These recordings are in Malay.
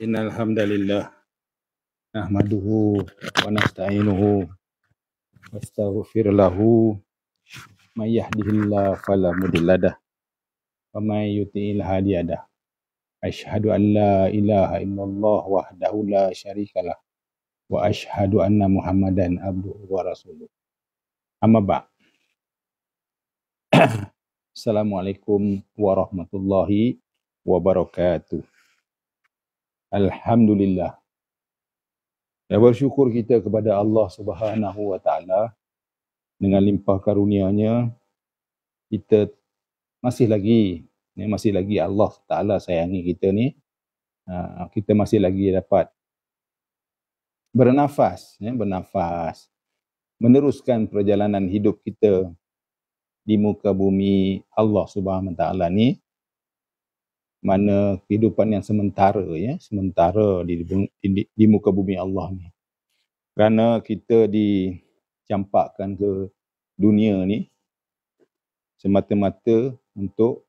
Innal hamdalillah nahmaduhu wa nasta'inuhu wastaghfir lahu may yahdihillahu fala mudhillalah wa may yudlil hadiyadah. Asyhadu an la ilaha illallah wahdahu la syarikalah wa asyhadu anna Muhammadan abduhu wa rasuluh. Amma ba'd. Assalamualaikum warahmatullahi wabarakatuh. Alhamdulillah. Ya, bersyukur kita kepada Allah Subhanahu wa taala dengan limpah karunia-Nya kita masih lagi Allah Taala sayangi kita ni. Kita masih lagi dapat bernafas, meneruskan perjalanan hidup kita di muka bumi Allah Subhanahu wa taala ni, mana kehidupan yang sementara di muka bumi Allah ni. Kerana kita dicampakkan ke dunia ni semata-mata untuk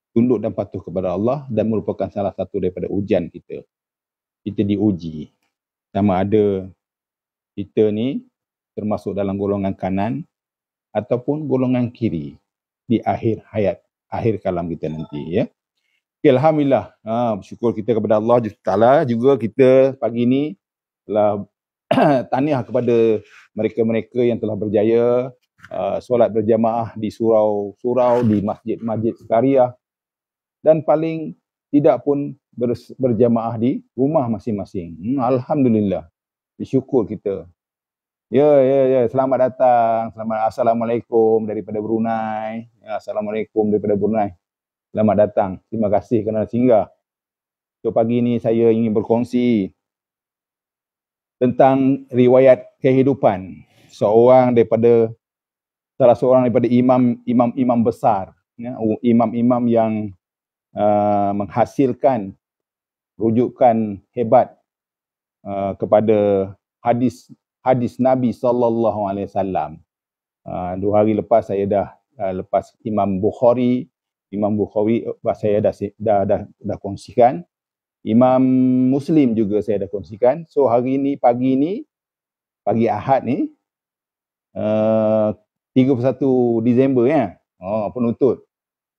tunduk dan patuh kepada Allah, dan merupakan salah satu daripada ujian kita. Kita diuji sama ada kita ni termasuk dalam golongan kanan ataupun golongan kiri di akhir hayat, akhir kalam kita nanti, ya. Okay, alhamdulillah. Bersyukur kita kepada Allah Taala. Juga kita pagi ni telah tahniah kepada mereka-mereka yang telah berjaya solat berjamaah di surau-surau, di masjid-masjid sekariah, dan paling tidak pun berjamaah di rumah masing-masing. Alhamdulillah. Bersyukur kita. Ya. Selamat datang. Assalamualaikum daripada Brunei. Assalamualaikum daripada Brunei. Selamat datang. Terima kasih kerana singgah. So, pagi ni saya ingin berkongsi tentang riwayat kehidupan salah seorang daripada imam besar, ya, imam-imam yang menghasilkan rujukan hebat kepada hadis Nabi sallallahu alaihi wasallam. 2 hari lepas saya dah lepas Imam Bukhari saya dah kongsikan. Imam Muslim juga saya dah kongsikan. So hari ni pagi Ahad ni 31 Disember, ya.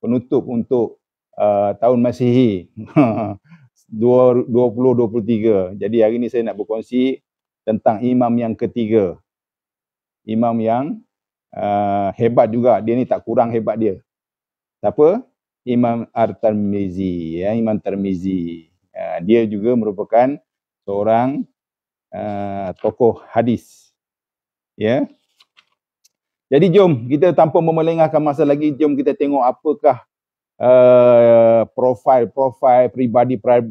Penutup untuk tahun Masihi 2023. Jadi hari ni saya nak berkongsi tentang imam yang ketiga. Imam yang hebat juga. Dia ni tak kurang hebat dia. Siapa? Imam At-Tirmizi, ya, Imam Tirmizi. Dia juga merupakan seorang tokoh hadis, ya. Jadi jom kita tanpa memelengahkan masa lagi, jom kita tengok apakah profil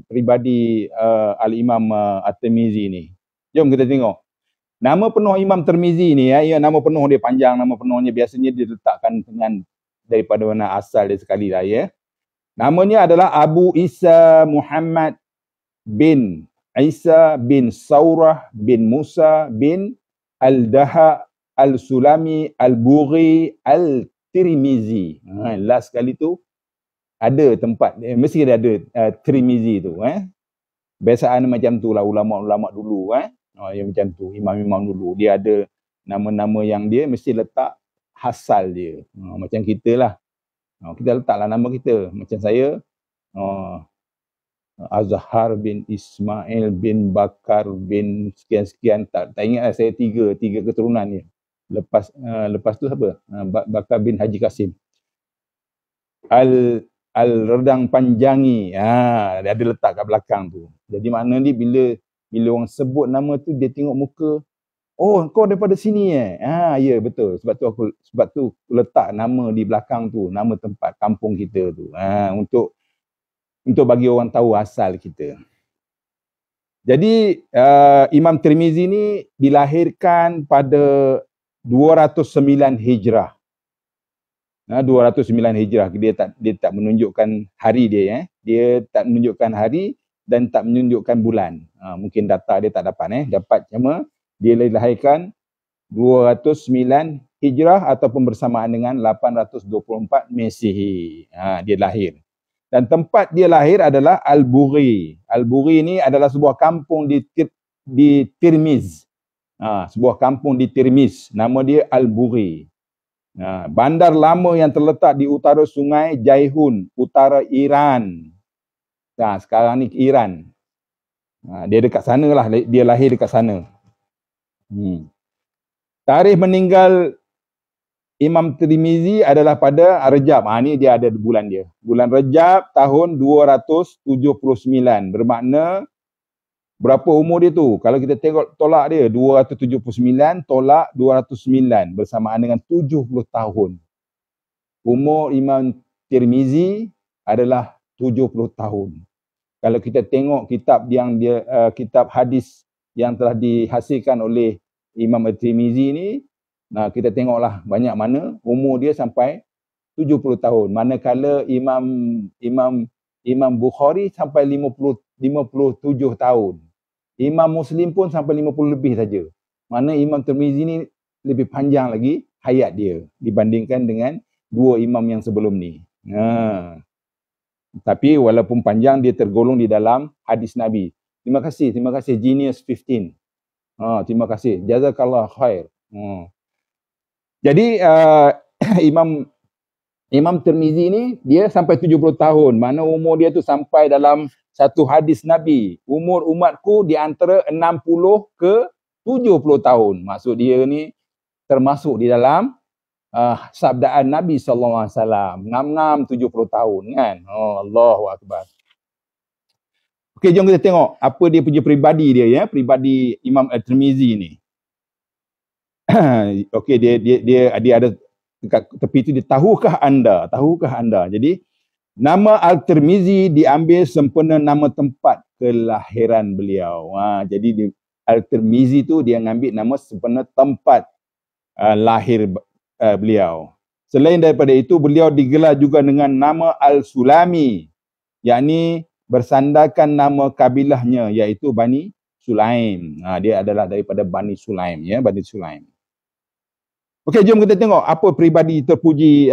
pribadi Al-Imam At-Tirmizi ni. Jom kita tengok. Nama penuh Imam Tirmizi ni, ya, nama penuh dia panjang, nama penuhnya biasanya diletakkan dengan daripada mana asal dia sekali lah, ya. Namanya adalah Abu Isa Muhammad bin Isa bin Saurah bin Musa bin Al-Daha Al-Sulami Al-Bughi Al-Tirmizi. Last kali tu ada tempat, mesti ada Tirmizi tu. Biasaan macam tu lah ulama-ulama dulu. Yang macam tu, imam-imam dulu. Dia ada nama-nama yang dia mesti letak hasal dia. Macam kita lah. Kita letaklah nama kita. Macam saya, Azhar bin Ismail bin Bakar bin sekian-sekian. Tak ingat lah, saya tiga keturunan dia. Lepas tu apa? Bakar bin Haji Kasim. Al-Redang Panjangi. Dia ada letak kat belakang tu. Jadi makna ni bila orang sebut nama tu, dia tengok muka, oh, kau daripada sini ya, betul. Sebab tu letak nama di belakang tu, nama tempat kampung kita tu. Untuk bagi orang tahu asal kita. Jadi Imam Tirmizi ni dilahirkan pada 209 Hijrah. 209 Hijrah. Dia tak menunjukkan hari dia, ya. Dia tak menunjukkan hari dan tak menunjukkan bulan. Mungkin data dia tak dapat, dapat cuma dia dilahirkan 209 Hijrah ataupun bersamaan dengan 824 Masihi. Dia lahir. Dan tempat dia lahir adalah Al-Buri. Al-Buri ni adalah sebuah kampung di Tirmiz. Sebuah kampung di Tirmiz. Nama dia Al-Buri. Bandar lama yang terletak di utara sungai Jaihun, utara Iran. Sekarang ni Iran. Dia dekat sana lah. Dia lahir dekat sana. Tarikh meninggal Imam Tirmizi adalah pada Rejab. Ni dia ada bulan dia. Bulan Rejab tahun 279. Bermakna berapa umur dia tu? Kalau kita tengok tolak dia 279 tolak 209 bersamaan dengan 70 tahun. Umur Imam Tirmizi adalah 70 tahun. Kalau kita tengok kitab yang dia kitab hadis yang telah dihasilkan oleh Imam Tirmizi ni, kita tengoklah banyak mana umur dia sampai 70 tahun. Manakala Imam Bukhari sampai 57 tahun. Imam Muslim pun sampai 50 lebih saja. Mana Imam Tirmizi ni lebih panjang lagi hayat dia dibandingkan dengan dua imam yang sebelum ni. Tapi walaupun panjang, dia tergolong di dalam hadis Nabi. Terima kasih Genius 15. Terima kasih. Jazakallah khair. Jadi Imam Tirmizi ni dia sampai 70 tahun. Mana umur dia tu sampai dalam satu hadis Nabi. Umur umatku di antara 60 ke 70 tahun. Maksud dia ni termasuk di dalam sabdaan Nabi SAW. Ngam-ngam 70 tahun kan. Allahu Akbar. Okey, jom kita tengok apa dia punya peribadi dia ya. Peribadi Imam Tirmizi ni. Okey, dia ada dekat tepi tu dia tahukah anda? Jadi nama Al-Tirmizi diambil sempena nama tempat kelahiran beliau. Jadi Al-Tirmizi tu dia ngambil nama sempena tempat lahir beliau. Selain daripada itu, beliau digelar juga dengan nama Al-Sulami, yakni bersandarkan nama kabilahnya iaitu Bani Sulaim. Dia adalah daripada Bani Sulaim ya, Bani Sulaim. Okey, jom kita tengok apa peribadi terpuji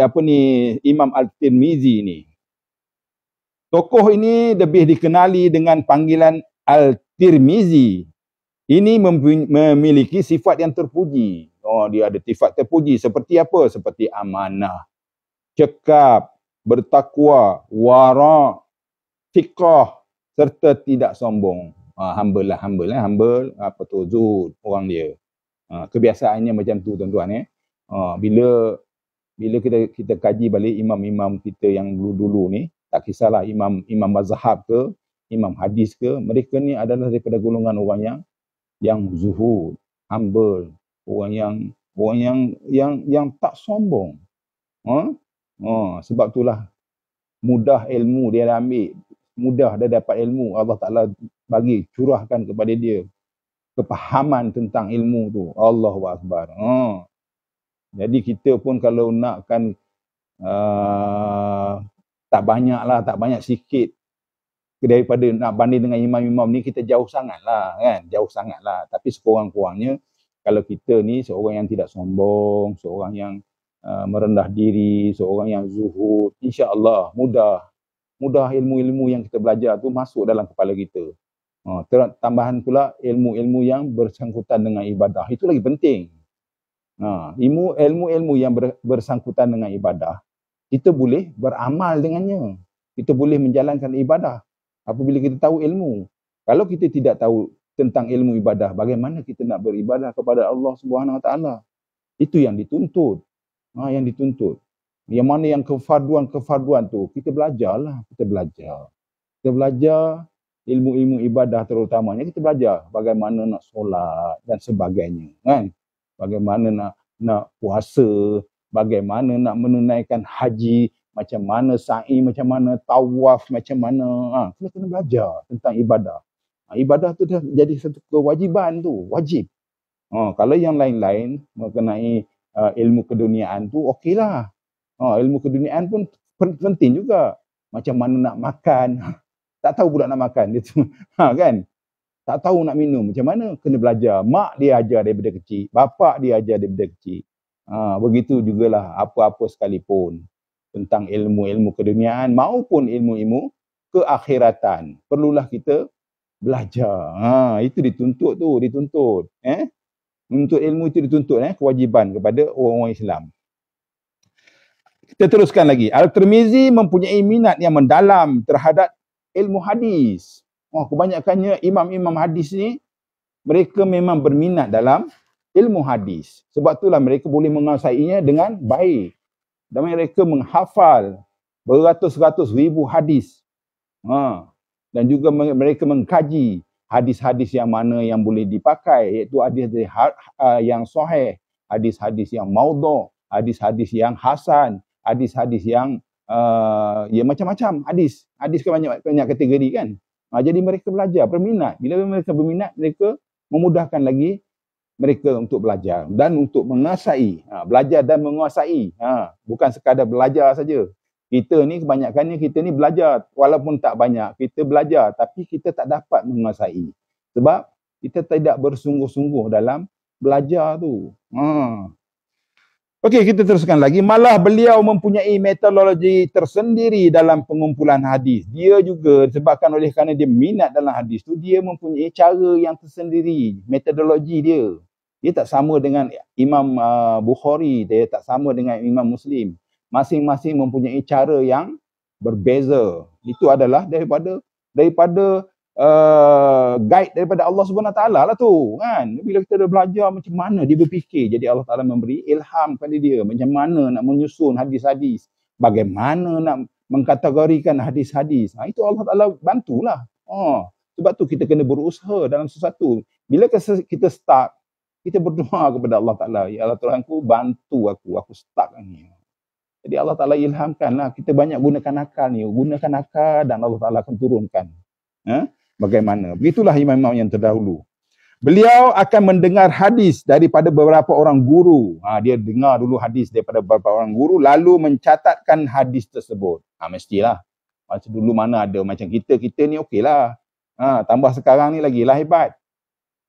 Imam Al-Tirmizi ni. Tokoh ini lebih dikenali dengan panggilan Al-Tirmizi. Ini memiliki sifat yang terpuji. Dia ada sifat terpuji seperti apa? Seperti amanah, cekap, bertakwa, wara', fiqah serta tidak sombong. Humble, apa tu, zuhud orang dia. Kebiasaannya macam tu tuan-tuan ya. Bila kita kaji balik imam-imam kita yang dulu-dulu ni, tak kisahlah imam mazhab ke, imam hadis ke, mereka ni adalah daripada golongan orang yang zuhud, humble, orang yang tak sombong. Sebab itulah mudah ilmu dia ambil, mudah dia dapat ilmu. Allah Taala bagi curahkan kepada dia kepahaman tentang ilmu tu. Allahu Akbar. Jadi kita pun kalau nakkan tak banyak sikit daripada nak banding dengan imam-imam ni, kita jauh sangatlah kan, tapi sekurang-kurangnya kalau kita ni seorang yang tidak sombong, seorang yang merendah diri, seorang yang zuhud, insya-Allah mudah ilmu-ilmu yang kita belajar tu masuk dalam kepala kita. Tambahan pula ilmu-ilmu yang bersangkutan dengan ibadah, itu lagi penting. Ilmu-ilmu yang bersangkutan dengan ibadah, kita boleh beramal dengannya. Kita boleh menjalankan ibadah apabila kita tahu ilmu. Kalau kita tidak tahu tentang ilmu ibadah, bagaimana kita nak beribadah kepada Allah Subhanahu Wa Taala? Itu yang dituntut. Yang mana yang kefarduan tu, kita belajarlah. Kita belajar ilmu-ilmu ibadah terutamanya. Kita belajar bagaimana nak solat dan sebagainya, kan? Bagaimana nak puasa, bagaimana nak menunaikan haji, macam mana sa'i, macam mana tawaf, macam mana. Kita kena belajar tentang ibadah. Ibadah tu dah jadi satu kewajiban tu, wajib. Kalau yang lain-lain mengenai ilmu keduniaan tu, okeylah. Ilmu keduniaan pun penting juga. Macam mana nak makan, tak tahu pula nak makan dia tu. Kan? Tak tahu nak minum, macam mana? Kena belajar. Mak dia ajar daripada kecil, bapak dia ajar daripada kecil. Begitu jugalah apa-apa sekalipun. tentang ilmu-ilmu keduniaan maupun ilmu-ilmu keakhiratan. Perlulah kita belajar. Itu dituntut tu, dituntut. Untuk ilmu itu dituntut, kewajiban kepada orang-orang Islam. Kita teruskan lagi. Al-Tirmizi mempunyai minat yang mendalam terhadap ilmu hadis. Kebanyakannya imam-imam hadis ni, mereka memang berminat dalam ilmu hadis. Sebab itulah mereka boleh menguasainya dengan baik. Dan mereka menghafal beratus-ratus ribu hadis. Dan juga mereka mengkaji hadis-hadis yang mana yang boleh dipakai, iaitu hadis-hadis yang sahih, hadis-hadis yang maudhu', hadis-hadis yang hasan, hadis-hadis yang ya macam-macam hadis. Hadis kan banyak kategori kan. Jadi mereka belajar, berminat. Bila mereka berminat, mereka memudahkan lagi mereka untuk belajar dan untuk menguasai. Belajar dan menguasai. Bukan sekadar belajar saja. Kita ni kebanyakannya kita ni belajar. Walaupun tak banyak, kita belajar. Tapi kita tak dapat menguasai. Sebab kita tidak bersungguh-sungguh dalam belajar tu. Okey, kita teruskan lagi. Malah beliau mempunyai metodologi tersendiri dalam pengumpulan hadis. Dia juga disebabkan oleh kerana dia minat dalam hadis tu, dia mempunyai cara yang tersendiri, metodologi dia. Dia tak sama dengan Imam Bukhari, dia tak sama dengan Imam Muslim. Masing-masing mempunyai cara yang berbeza. Itu adalah daripada guide daripada Allah Subhanahu Taala lah tu kan. Bila kita dah belajar macam mana dia berfikir, jadi Allah Taala memberi ilham kepada dia macam mana nak menyusun hadis-hadis, bagaimana nak mengkategorikan hadis-hadis. Itu Allah Taala bantulah. Sebab tu kita kena berusaha dalam sesuatu. Bila kita start, kita berdoa kepada Allah Taala, ya Allah Tuhanku, bantu aku start ni. Jadi Allah Taala ilhamkanlah, kita banyak gunakan akal ni, gunakan akal dan Allah Taala akan turunkan. Bagaimana? Begitulah imam-imam yang terdahulu. Beliau akan mendengar hadis daripada beberapa orang guru. Dia dengar dulu hadis daripada beberapa orang guru, lalu mencatatkan hadis tersebut. Mestilah. Macam dulu mana ada macam kita ni okeylah. Tambah sekarang ni lagilah hebat.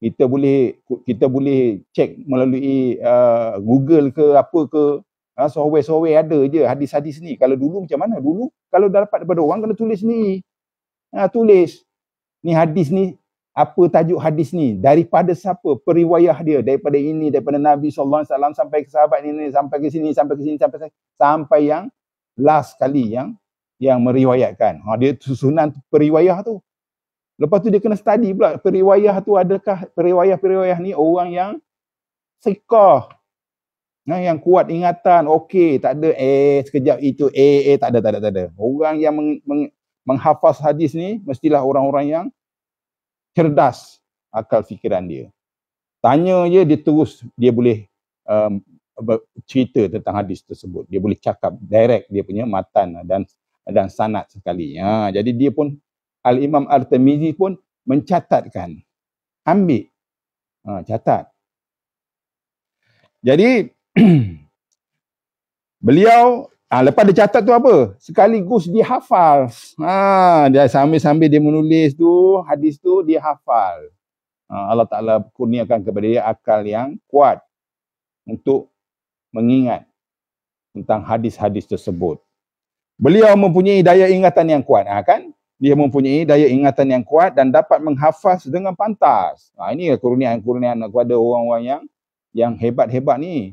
Kita boleh cek melalui Google ke apa ke. Software ada je hadis-hadis ni. Kalau dulu macam mana? Dulu kalau dah dapat daripada orang kena tulis ni. Tulis. Ni hadis ni, apa tajuk hadis ni? Daripada siapa? Periwayah dia. Daripada ini, daripada Nabi SAW sampai ke sahabat ini, sampai ke sini, sampai yang last kali yang meriwayatkan. Dia susunan periwayah tu. Lepas tu dia kena study pula. Periwayah tu adakah periwayah ni orang yang siqah. Yang kuat ingatan. Okey, tak ada sekejap itu tak ada. Orang yang menghafaz hadis ni mestilah orang-orang yang cerdas akal fikiran dia. Tanya je dia boleh cerita tentang hadis tersebut. Dia boleh cakap direct dia punya matan dan sanad sekali. Jadi dia pun Al-Imam Al-Tirmizi pun mencatatkan. Ambil. Catat. Jadi beliau lepas dia catat tu apa? Sekaligus dia hafal. Dia sambil-sambil dia menulis tu, hadis tu dia hafal. Allah Ta'ala kurniakan kepada dia akal yang kuat untuk mengingat tentang hadis-hadis tersebut. Beliau mempunyai daya ingatan yang kuat. Kan? Dia mempunyai daya ingatan yang kuat dan dapat menghafaz dengan pantas. Ini kurniaan kepada orang-orang yang hebat-hebat ni.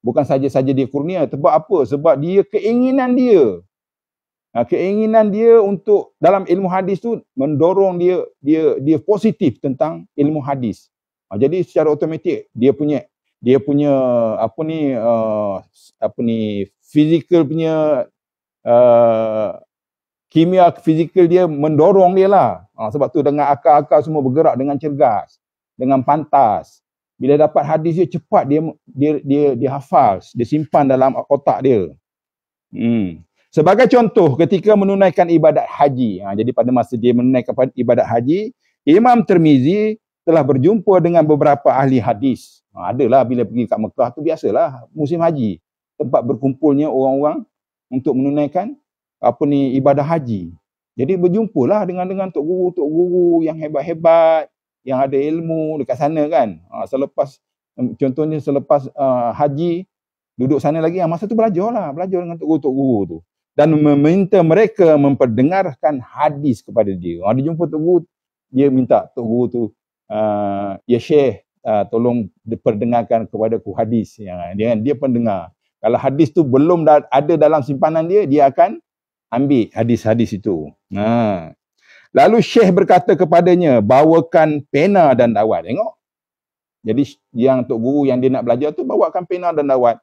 Bukan saja-saja dia kurnia. Sebab apa? Sebab dia keinginan dia. Keinginan dia untuk dalam ilmu hadis tu mendorong dia positif tentang ilmu hadis. Jadi secara automatik dia punya fizikal punya kimia fizikal dia mendorong dia lah. Sebab tu dengan akal-akal semua bergerak dengan cergas, dengan pantas. Bila dapat hadis dia cepat dia hafal, dia simpan dalam otak dia. Sebagai contoh ketika menunaikan ibadat haji. Jadi pada masa dia menunaikan ibadat haji, Imam Tirmizi telah berjumpa dengan beberapa ahli hadis. Adalah bila pergi kat Mekah tu biasalah musim haji. Tempat berkumpulnya orang-orang untuk menunaikan ibadah haji. Jadi berjumpalah dengan tok guru yang hebat-hebat, yang ada ilmu dekat sana kan. Contohnya selepas haji, Duduk sana lagi, masa tu belajar dengan tok guru tu. Dan meminta mereka memperdengarkan hadis kepada dia. Dia jumpa tok guru, dia minta tok guru tu, ya Syekh, tolong perdengarkan kepada aku hadis. Dia pendengar. Kalau hadis tu belum ada dalam simpanan dia, dia akan ambil hadis-hadis itu. Lalu Syekh berkata kepadanya, bawakan pena dan dawat. Tengok. Jadi yang tok guru yang dia nak belajar tu bawakan pena dan dawat.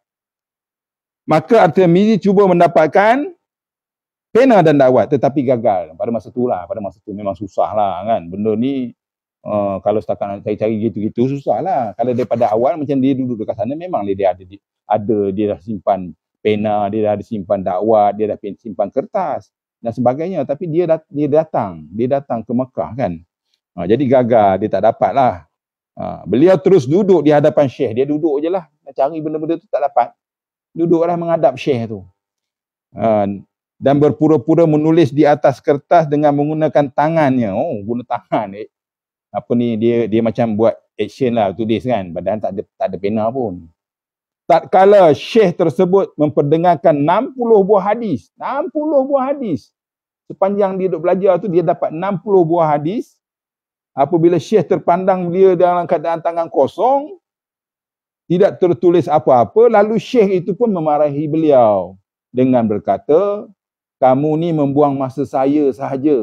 Maka At-Tirmizi cuba mendapatkan pena dan dawat tetapi gagal. Pada masa tu memang susah lah kan. Benda ni kalau setakat nak cari-cari gitu-gitu susah lah. Kalau daripada awal macam dia duduk dekat sana memang dia dah simpan pena, dia dah simpan dakwat, dia dah simpan kertas dan sebagainya. Tapi dia datang ke Mekah kan. Jadi gagal, dia tak dapat lah. Beliau terus duduk di hadapan Syekh. Dia duduk je lah. Nak cari benda-benda tu tak dapat. Duduklah menghadap Syekh tu. Dan berpura-pura menulis di atas kertas dengan menggunakan tangannya. Guna tangan. Dia macam buat action lah, tulis kan. Padahal tak ada pena pun. Tatkala Syekh tersebut memperdengarkan 60 buah hadis. 60 buah hadis. Sepanjang dia duduk belajar tu, dia dapat 60 buah hadis. Apabila Syekh terpandang dia dalam keadaan tangan kosong, tidak tertulis apa-apa, lalu Syekh itu pun memarahi beliau dengan berkata, kamu ni membuang masa saya sahaja.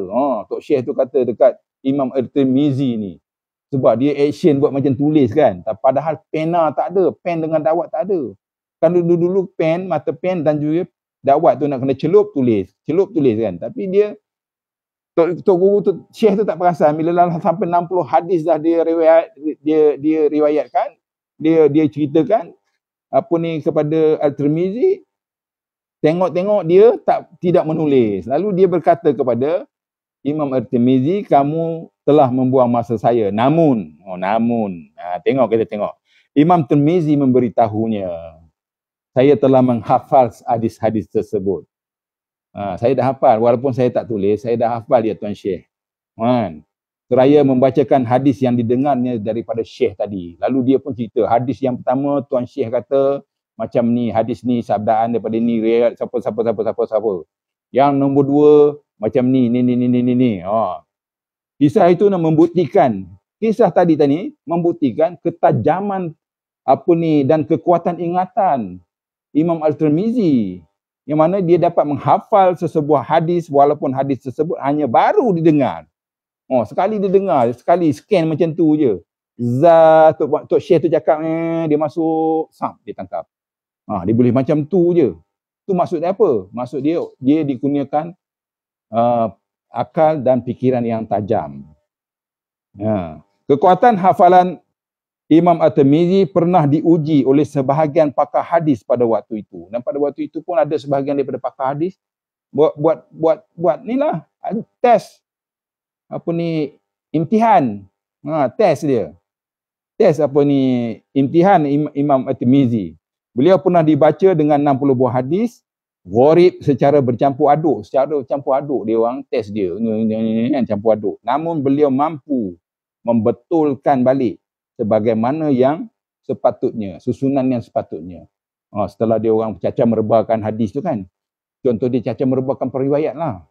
Tok Syekh tu kata dekat Imam At-Tirmizi ni. Sebab dia action buat macam tulis kan. Padahal pena tak ada, pen dengan dawat tak ada. Kan dulu pen, mata pen dan juga dawat tu nak kena celup tulis kan. Tapi dia Tok guru tu, Syekh tu tak perasan bila sampai 60 hadis dah dia riwayatkan, dia ceritakan kepada At-Tirmizi, tengok dia tidak menulis. Lalu dia berkata kepada Imam At-Tirmizi, kamu telah membuang masa saya. Namun, tengok. Imam Tirmizi memberitahunya, saya telah menghafal hadis-hadis tersebut. Saya dah hafal, walaupun saya tak tulis, saya dah hafal dia Tuan Syekh. Seraya membacakan hadis yang didengarnya daripada Syekh tadi. Lalu dia pun cerita, hadis yang pertama Tuan Syekh kata, macam ni, hadis ni, sabdaan daripada ni, riwayat siapa. Yang nombor 2, macam ni. Kisah itu nak membuktikan, kisah tadi membuktikan ketajaman dan kekuatan ingatan Imam Al-Tirmizi. Yang mana dia dapat menghafal sesebuah hadis walaupun hadis tersebut hanya baru didengar. Sekali didengar, sekali scan macam tu je. Tok Syekh tu cakap, dia masuk, dia tangkap. Dia boleh macam tu je. Tu maksud dia apa? Maksud dia dikurniakan akal dan fikiran yang tajam. Kekuatan hafalan Imam At-Tirmizi pernah diuji oleh sebahagian pakar hadis pada waktu itu. Dan pada waktu itu pun ada sebahagian daripada pakar hadis buat nilah test imtihan. Test dia. Test imtihan Imam At-Tirmizi. Beliau pernah dibaca dengan 60 buah hadis, gharib secara bercampur aduk. Secara campur aduk dia orang test dia. Campur aduk. Namun beliau mampu membetulkan balik sebagaimana yang sepatutnya, susunan yang sepatutnya. Setelah dia orang cacah merebahkan hadis tu kan. Contoh dia cacah merebahkan periwayat lah.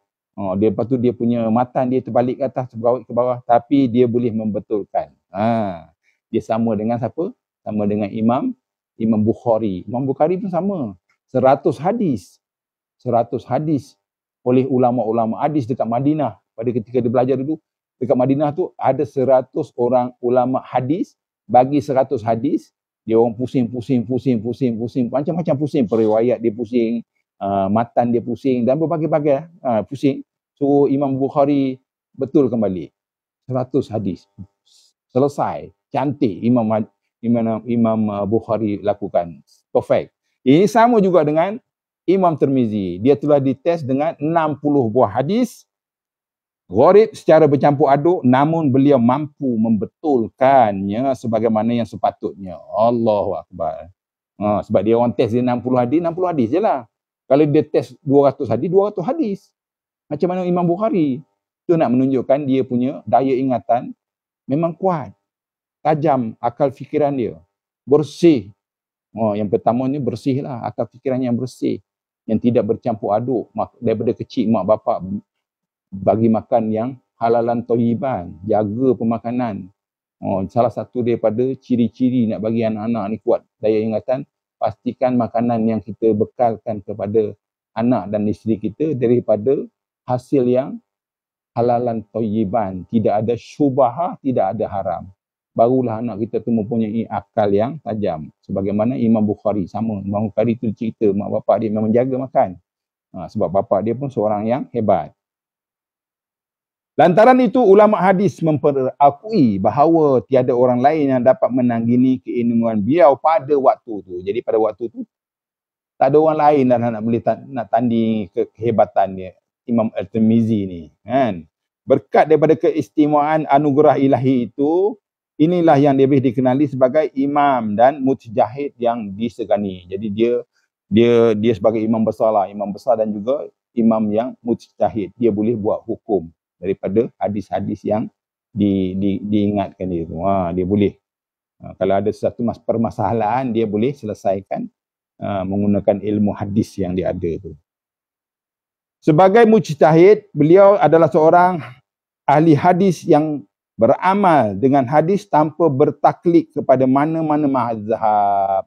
Lepas tu dia punya matan dia terbalik ke atas, terbalik ke bawah. Tapi dia boleh membetulkan. Dia sama dengan siapa? Sama dengan Imam Bukhari. Imam Bukhari pun sama. 100 hadis. 100 hadis oleh ulama-ulama hadis dekat Madinah. Pada ketika dia belajar dulu, dekat Madinah tu ada 100 orang ulama hadis, bagi 100 hadis, dia orang pusing, macam-macam pusing, periwayat dia pusing, matan dia pusing dan berbagai-bagai pusing. So Imam Bukhari betul kembali. 100 hadis. Selesai, cantik Imam Bukhari lakukan. Perfect. Ini sama juga dengan Imam Tirmizi. Dia telah dites dengan 60 buah hadis, gharib secara bercampur aduk, namun beliau mampu membetulkannya sebagaimana yang sepatutnya. Allahu Akbar. Sebab dia orang test dia 60 hadis je lah. Kalau dia test 200 hadis. Macam mana Imam Bukhari. Itu nak menunjukkan dia punya daya ingatan memang kuat. Tajam akal fikiran dia. Bersih. Yang pertama ni bersih lah, akal fikiran yang bersih, yang tidak bercampur aduk. Daripada kecil mak bapak bagi makan yang halalan thayyiban, jaga pemakanan. Salah satu daripada ciri-ciri nak bagi anak-anak ni kuat daya ingatan, pastikan makanan yang kita bekalkan kepada anak dan isteri kita daripada hasil yang halalan thayyiban, tidak ada syubhah, tidak ada haram. Barulah anak kita tu mempunyai akal yang tajam. Sebagaimana Imam Bukhari, sama. Imam Bukhari tu cerita mak bapak dia memang jaga makan. Sebab bapak dia pun seorang yang hebat. Lantaran itu, ulama hadis memperakui bahawa tiada orang lain yang dapat menandingi keilmuan beliau pada waktu tu. Jadi pada waktu tu, tak ada orang lain dah nak tanding kehebatan dia, Imam At-Tirmizi ni. Kan? Berkat daripada keistimewaan anugerah ilahi itu, inilah yang dia boleh dikenali sebagai imam dan mujtahid yang disegani. Jadi dia sebagai imam besar lah. Imam besar dan juga imam yang mujtahid. Dia boleh buat hukum daripada hadis-hadis yang diingatkan dia tu. Dia boleh. Kalau ada satu permasalahan, dia boleh selesaikan menggunakan ilmu hadis yang dia ada tu. Sebagai mujtahid, beliau adalah seorang ahli hadis yang beramal dengan hadis tanpa bertaklid kepada mana-mana mazhab.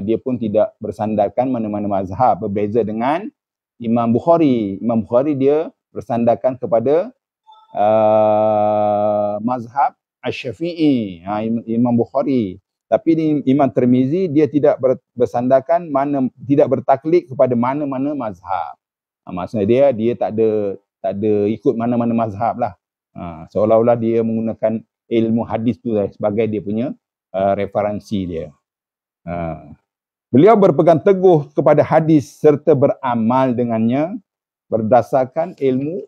Dia pun tidak bersandarkan mana-mana mazhab. Berbeza dengan Imam Bukhari. Imam Bukhari dia bersandarkan kepada mazhab Asy-Syafi'i. Imam Bukhari. Tapi Imam Tirmizi dia tidak bersandarkan tidak bertaklid kepada mana-mana mazhab. Maksudnya dia tak ada ikut mana-mana mazhab lah. Seolah-olah dia menggunakan ilmu hadis tu sebagai dia punya referensi dia. Beliau berpegang teguh kepada hadis serta beramal dengannya berdasarkan ilmu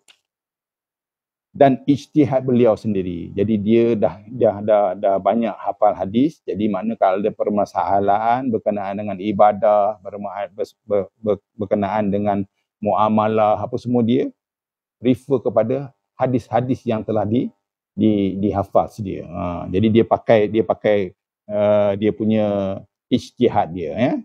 dan ijtihad beliau sendiri. Jadi dia dah banyak hafal hadis. Jadi mana kalau ada permasalahan berkenaan dengan ibadah, berkenaan dengan muamalah, apa semua dia refer kepada hadis-hadis yang telah dihafaz dia. Jadi dia pakai dia punya ijtihad dia.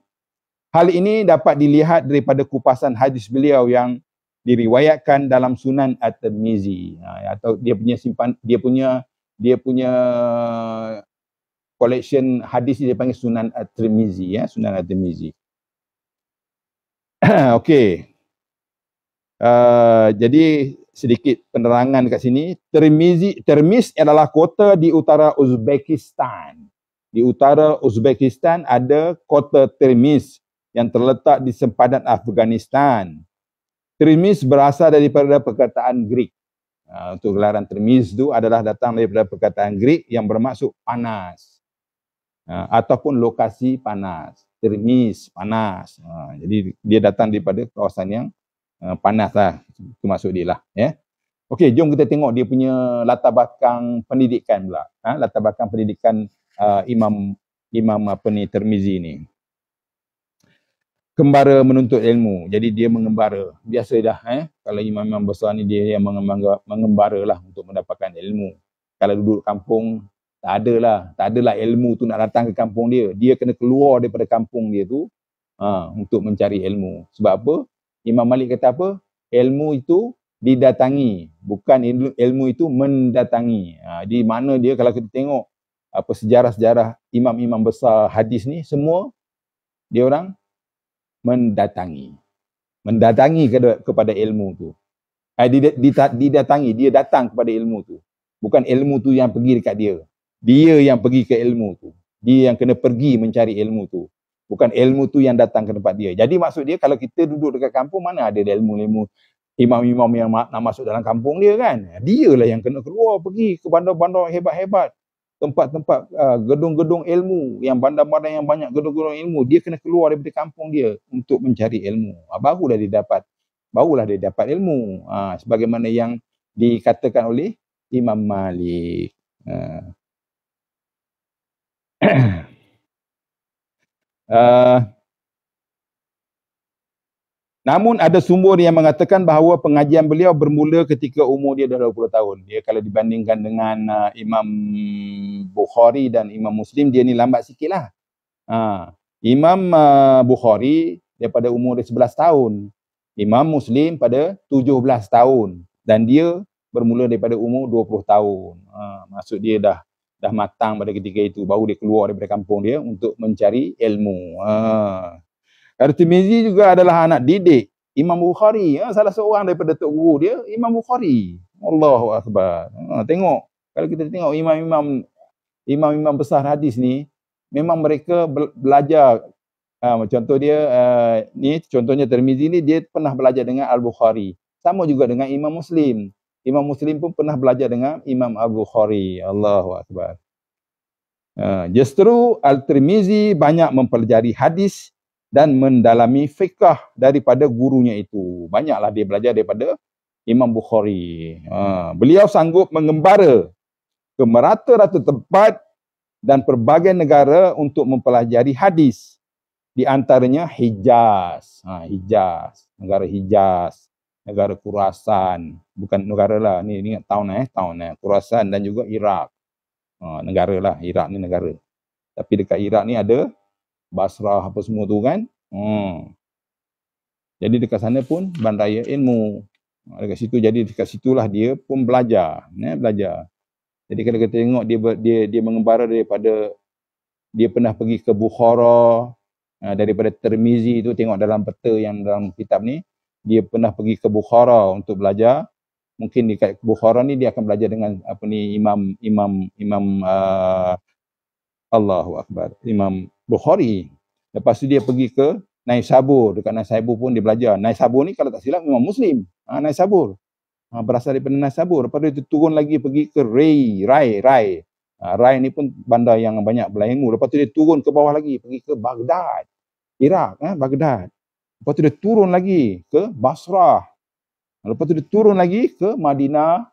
Hal ini dapat dilihat daripada kupasan hadis beliau yang diriwayatkan dalam Sunan At-Tirmizi, atau dia punya collection hadis dia panggil Sunan At-Tirmizi, Sunan At-Tirmizi. Okey. Jadi sedikit penerangan kat sini. Termiz adalah kota di utara Uzbekistan. Di utara Uzbekistan ada kota Termiz yang terletak di sempadan Afghanistan. Termiz berasal daripada perkataan Greek. Untuk gelaran Termiz itu adalah datang daripada perkataan Greek yang bermaksud panas. Ataupun lokasi panas. Termiz, panas. Jadi dia datang daripada kawasan yang panas lah. Itu maksud dia lah. Okey, jom kita tengok dia punya latar belakang pendidikan pula. Latar belakang pendidikan Imam Tirmizi ni. Kembara menuntut ilmu. Jadi dia mengembara. Biasa dah. Kalau imam-imam besar ni dia yang mengembara lah untuk mendapatkan ilmu. Kalau duduk kampung, tak adalah ilmu tu nak datang ke kampung dia. Dia kena keluar daripada kampung dia tu untuk mencari ilmu. Sebab apa? Imam Malik kata apa? Ilmu itu didatangi, bukan ilmu itu mendatangi. Di mana dia, kalau kita tengok apa sejarah-sejarah imam-imam besar hadis ni, semua dia orang mendatangi kepada ilmu tu. Didatangi, dia datang kepada ilmu tu. Bukan ilmu tu yang pergi dekat dia. Dia yang pergi ke ilmu tu. Dia yang kena pergi mencari ilmu tu. Bukan ilmu tu yang datang ke tempat dia. Jadi maksud dia, kalau kita duduk dekat kampung, mana ada ilmu-ilmu imam-imam yang nak masuk dalam kampung dia kan. Dia lah yang kena keluar pergi ke bandar-bandar hebat-hebat. Tempat-tempat gedung-gedung ilmu, yang bandar-bandar yang banyak gedung-gedung ilmu. Dia kena keluar daripada kampung dia untuk mencari ilmu. Barulah dia dapat ilmu. Sebagaimana yang dikatakan oleh Imam Malik. Namun ada sumber yang mengatakan bahawa pengajian beliau bermula ketika umur dia dah 20 tahun. Dia kalau dibandingkan dengan Imam Bukhari dan Imam Muslim, dia ni lambat sikit lah. Imam Bukhari daripada umur dia 11 tahun. Imam Muslim pada 17 tahun. Dan dia bermula daripada umur 20 tahun. Maksud dia dah matang pada ketika itu. Baru dia keluar daripada kampung dia untuk mencari ilmu. At-Tirmizi juga adalah anak didik Imam Bukhari. Salah seorang daripada tok guru dia, Imam Bukhari. Allahu Akbar. Tengok. Kalau kita tengok imam-imam besar hadis ni, memang mereka belajar. Contoh dia, ni contohnya Tirmizi ni, dia pernah belajar dengan Al-Bukhari. Sama juga dengan Imam Muslim. Imam Muslim pun pernah belajar dengan Imam Al-Bukhari. Allahu Akbar. Justru Al-Tirmizi banyak mempelajari hadis dan mendalami fiqh daripada gurunya itu. Banyaklah dia belajar daripada Imam Bukhari. Beliau sanggup mengembara ke merata-rata tempat dan pelbagai negara untuk mempelajari hadis. Di antaranya Hijaz. Hijaz. Negara Hijaz. Negara Khurasan. Bukan negara lah. Ni ingat tahun. Khurasan dan juga Iraq. Negara lah. Iraq ni negara. Tapi dekat Iraq ni ada Basrah apa semua tu kan. Jadi dekat sana pun bandaraya ilmu. Dekat situ, jadi dekat situlah dia pun belajar. Belajar. Jadi kalau kita tengok dia mengembara daripada, dia pernah pergi ke Bukhara. Daripada Tirmizi tu, tengok dalam peta yang dalam kitab ni, dia pernah pergi ke Bukhara untuk belajar. Mungkin dekat Bukhara ni dia akan belajar dengan apa ni, Imam Allahu Akbar, Imam Bukhari. Lepas tu dia pergi ke Naisabur. Dekat Naisabur pun dia belajar. Naisabur ni kalau tak silap memang Muslim. Naisabur. Berasal daripada Naisabur. Lepas tu dia turun lagi pergi ke Rai. Rai ni pun bandar yang banyak belajar ilmu. Lepas tu dia turun ke bawah lagi, pergi ke Baghdad, Iraq, Baghdad. Lepas tu dia turun lagi ke Basrah. Lepas tu dia turun lagi ke Madinah,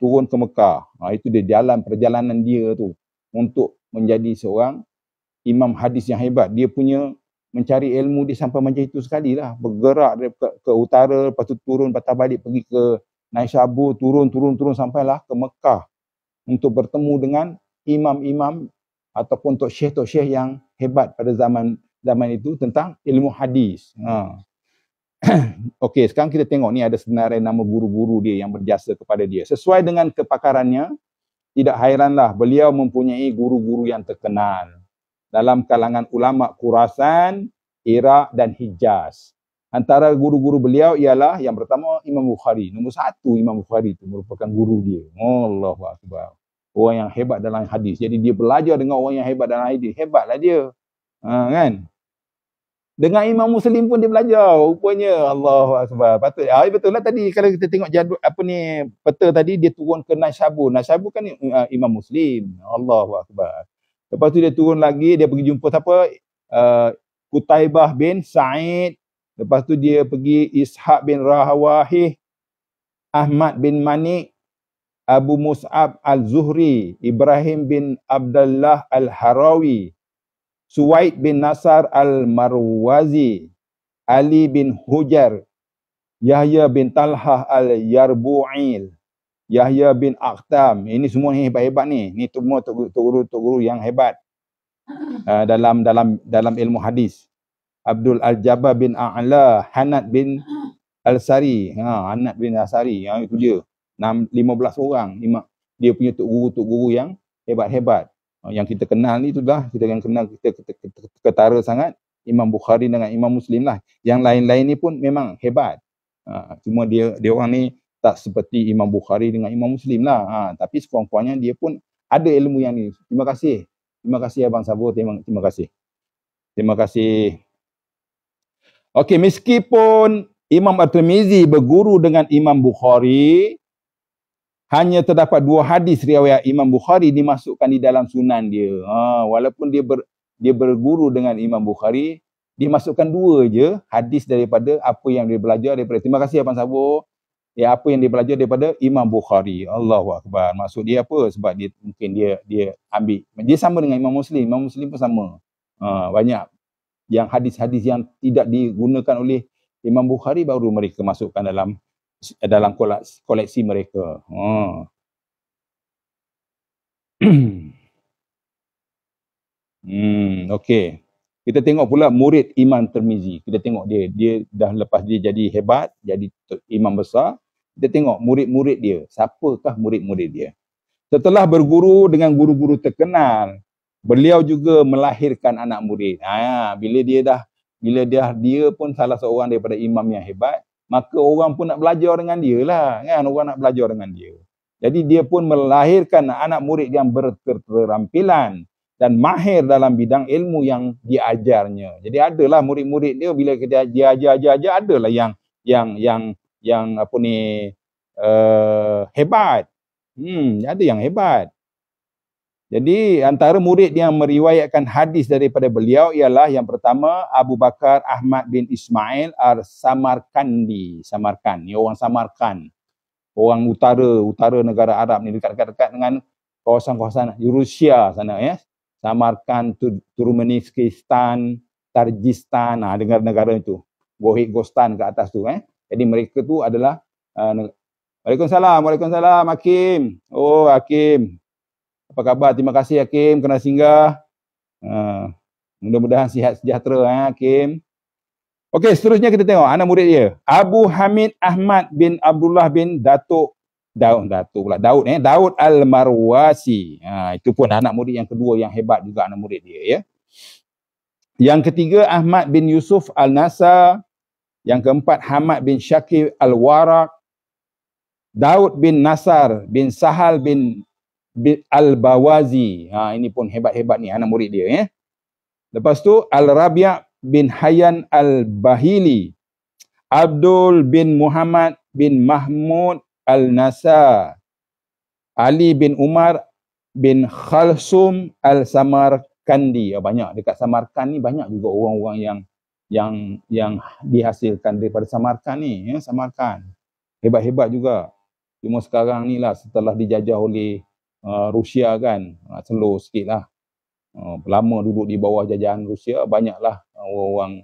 turun ke Mekah. Itu dia jalan perjalanan dia tu untuk menjadi seorang imam hadis yang hebat. Dia punya mencari ilmu dia sampai macam itu sekali lah. Bergerak dari ke utara, lepas tu turun, patah balik pergi ke Naisabur, turun sampailah ke Mekah untuk bertemu dengan imam-imam ataupun tok syekh yang hebat pada zaman itu tentang ilmu hadis. Okey, sekarang kita tengok ni ada senarai nama guru-guru dia yang berjasa kepada dia. Sesuai dengan kepakarannya, tidak hairanlah beliau mempunyai guru-guru yang terkenal dalam kalangan ulama Khurasan, Iraq dan Hijaz. Antara guru-guru beliau ialah yang pertama Imam Bukhari. Nombor satu Imam Bukhari itu merupakan guru dia. Allahu Akbar. Orang yang hebat dalam hadis. Jadi dia belajar dengan orang yang hebat dalam hadis. Hebatlah dia. Kan? Dengan Imam Muslim pun dia belajar. Rupanya Allahu Akbar. Patut. Betul lah tadi kalau kita tengok jadual peta tadi, dia turun ke Naisabur. Naisabur kan Imam Muslim. Allahu Akbar. Lepas tu dia turun lagi, dia pergi jumpa siapa? Qutaibah bin Sa'id. Lepas tu dia pergi Ishaq bin Rahawahih, Ahmad bin Manik, Abu Mus'ab al-Zuhri, Ibrahim bin Abdullah al-Harawi, Suwaid bin Nasar al-Marwazi, Ali bin Hujar, Yahya bin Talhah al-Yarbu'il, Yahya bin Akhtam. Ini semua ni hebat-hebat ni. Ni semua tok guru yang hebat dalam ilmu hadis. Abdul Al-Jabbar bin A'la, Hanad bin Al-Sari. Hanad bin Al-Sari. Itu dia. 15 orang. Dia punya tok guru yang hebat-hebat. Yang kita kenal ni itulah. Kita yang kenal, kita ketara sangat. Imam Bukhari dengan Imam Muslim lah. Yang lain-lain ni pun memang hebat. Cuma dia orang ni tak seperti Imam Bukhari dengan Imam Muslim lah. Tapi sekurang-kurangnya dia pun ada ilmu yang ni. Terima kasih. Terima kasih Abang Sabur. Terima kasih. Terima kasih. Okey, meskipun Imam At-Tirmizi berguru dengan Imam Bukhari, hanya terdapat 2 hadis riwayat Imam Bukhari dimasukkan di dalam sunan dia. Walaupun dia berguru dengan Imam Bukhari, dimasukkan 2 je hadis daripada apa yang dia belajar daripada. Terima kasih Abang Sabur. Apa yang dia belajar daripada Imam Bukhari. Allahu Akbar. Maksud dia apa? Sebab dia mungkin dia ambil. Dia sama dengan Imam Muslim. Imam Muslim pun sama. Banyak yang hadis-hadis yang tidak digunakan oleh Imam Bukhari baru mereka masukkan dalam koleksi mereka. Okey. Kita tengok pula murid Imam Tirmizi. Kita tengok dia dah lepas dia jadi hebat, jadi imam besar. Kita tengok murid-murid dia. Siapakah murid-murid dia? Setelah berguru dengan guru-guru terkenal, beliau juga melahirkan anak murid. Bila dia pun salah seorang daripada imam yang hebat, maka orang pun nak belajar dengan dia lah. Kan? Orang nak belajar dengan dia. Jadi dia pun melahirkan anak murid yang berketerampilan dan mahir dalam bidang ilmu yang diajarnya. Jadi adalah murid-murid dia bila dia ajar, adalah yang apa ni hebat. Ada yang hebat. Jadi antara murid yang meriwayatkan hadis daripada beliau ialah yang pertama Abu Bakar Ahmad bin Ismail Ar-Samarkandi. Samarkand. Ni orang Samarkand. Orang utara negara Arab ni, dekat dengan kawasan-kawasan Rusia sana ya. Samarkand, Turkmenistan, Tajikistan, negara-negara itu. Gostan ke atas tu Jadi mereka tu adalah Waalaikumsalam Hakim. Oh Hakim. Apa khabar? Terima kasih Hakim kena singgah. Mudah-mudahan sihat sejahtera Hakim. Okey, seterusnya kita tengok anak murid dia. Abu Hamid Ahmad bin Abdullah bin Daud Al-Marwasi. Itu pun anak murid yang kedua yang hebat juga anak murid dia ya. Yang ketiga Ahmad bin Yusuf Al-Nasa. Yang keempat Hamad bin Syakir Al-Waraq. Daud bin Nasar bin Sahal bin Al-Bawazi. Ini pun hebat-hebat ni anak murid dia ya. Lepas tu Al-Rabi' bin Hayyan Al-Bahili. Abdul bin Muhammad bin Mahmud Al-Nasa. Ali bin Umar bin Khalsum Al-Samarkandi. Banyak dekat Samarkand ni, banyak juga orang-orang yang dihasilkan daripada Samarkand ni ya, Samarkand. Hebat-hebat juga. Cuma sekarang ni lah setelah dijajah oleh Rusia kan, slow sikit lah. Lama duduk di bawah jajahan Rusia, banyaklah orang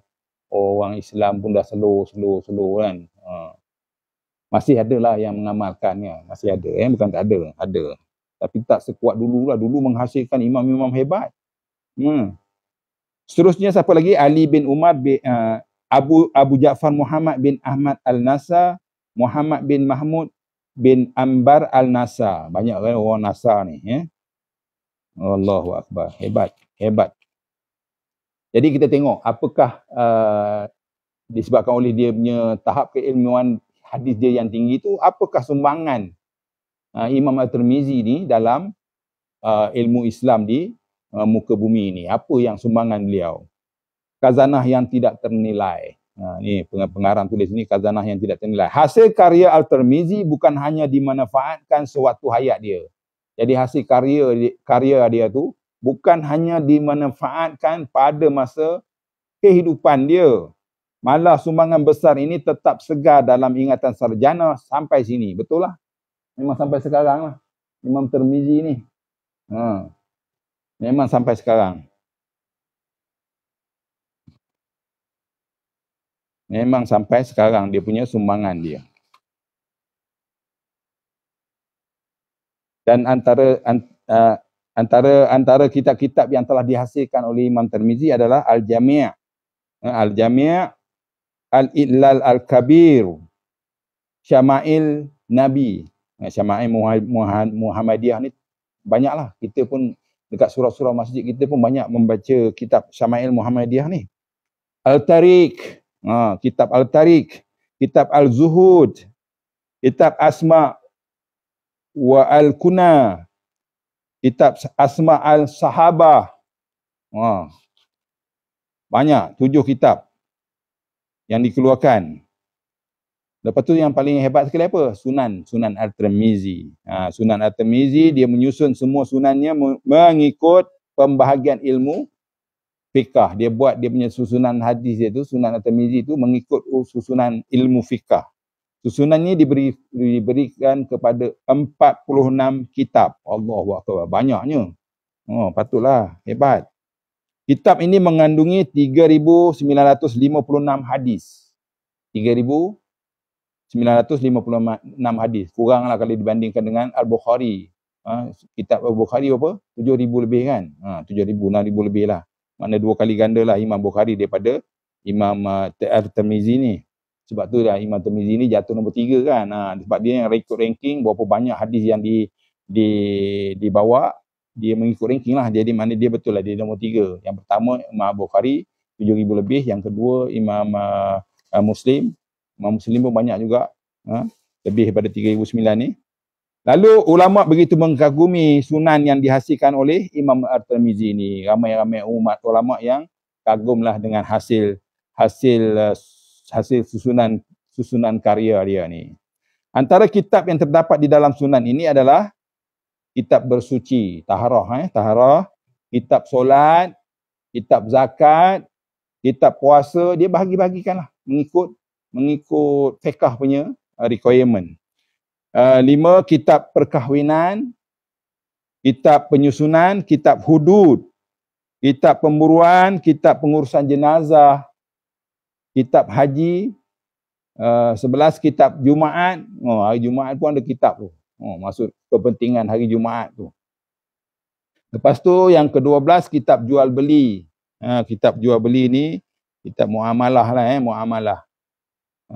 Islam pun dah slow kan. Masih ada lah yang mengamalkannya, masih ada bukan tak ada. Tapi tak sekuat dulu lah. Dulu menghasilkan imam-imam hebat. Seterusnya siapa lagi? Ali bin Umar bin Abu Ja'far Muhammad bin Ahmad Al-Nasa, Muhammad bin Mahmud bin Ambar Al-Nasa. Banyak kan orang Nasa ni ya. Allahu Akbar. Hebat. Jadi kita tengok apakah disebabkan oleh dia punya tahap keilmuan hadis dia yang tinggi tu, apakah sumbangan Imam At-Tirmizi ni dalam ilmu Islam di muka bumi ni. Apa yang sumbangan beliau? Khazanah yang tidak ternilai. Ni pengarang tulis ni, khazanah yang tidak ternilai. Hasil karya Al-Tirmizi bukan hanya dimanfaatkan sewaktu hayat dia. Jadi hasil karya dia tu bukan hanya dimanfaatkan pada masa kehidupan dia. Malah sumbangan besar ini tetap segar dalam ingatan sarjana sampai sini. Betul lah. Memang sampai sekarang lah. Imam Tirmizi ni. Memang sampai sekarang. Memang sampai sekarang dia punya sumbangan dia. Dan antara kitab-kitab yang telah dihasilkan oleh Imam Tirmizi adalah Al-Jami'. Al-Jami', Al-Illal Al-Kabir, Syama'il Nabi. Syama'il Muhammadiyah ni banyaklah. Kita pun dekat surau-surau masjid kita pun banyak membaca kitab Syama'il Muhammadiyah ni. Al-Tariq, kitab Al-Tariq, kitab Al-Zuhud, kitab Asma' wa Al-Kuna, kitab Asma' Al-Sahabah. Banyak, 7 kitab yang dikeluarkan. Lepas tu yang paling hebat sekali apa? Sunan At-Tirmizi. Sunan At-Tirmizi dia menyusun semua sunannya mengikut pembahagian ilmu fiqah. Dia buat dia punya susunan hadis dia tu, Sunan At-Tirmizi tu mengikut susunan ilmu fiqah. Susunan ni diberikan kepada 46 kitab. Allahu Akbar, banyaknya. Patutlah, hebat. Kitab ini mengandungi 3,956 hadis. 3,956 hadis. Kuranglah kalau dibandingkan dengan Al-Bukhari. Kitab Al-Bukhari apa? 7,000 lebih kan? 7,000, 6,000 lebih lah. Mana 2 kali ganda lah Imam Bukhari daripada Imam Tirmizi ni. Sebab tu lah Imam Tirmizi ni jatuh nombor 3 kan. Sebab dia yang rekod ranking berapa banyak hadis yang dibawa, dia mengikut ranking lah. Jadi mana dia betul lah dia nombor 3. Yang pertama Imam Bukhari 7,000 lebih, yang kedua Imam Muslim. Imam Muslim pun banyak juga, lebih daripada 3,009 ni. Lalu ulama begitu mengagumi sunan yang dihasilkan oleh Imam At-Tirmizi ni. Ramai-ramai umat ulama yang kagumlah dengan hasil susunan karya dia ni. Antara kitab yang terdapat di dalam sunan ini adalah kitab bersuci, taharah, taharah, kitab solat, kitab zakat, kitab puasa, dia bahagi-bahagikanlah mengikut fiqh punya requirement. 5 kitab perkahwinan, kitab penyusunan, kitab hudud, kitab pemburuan, kitab pengurusan jenazah, kitab haji, 11 kitab Jumaat. Hari Jumaat pun ada kitab tu. Maksud kepentingan hari Jumaat tu. Lepas tu yang ke-12 kitab jual beli. Kitab jual beli ni kitab muamalah lah,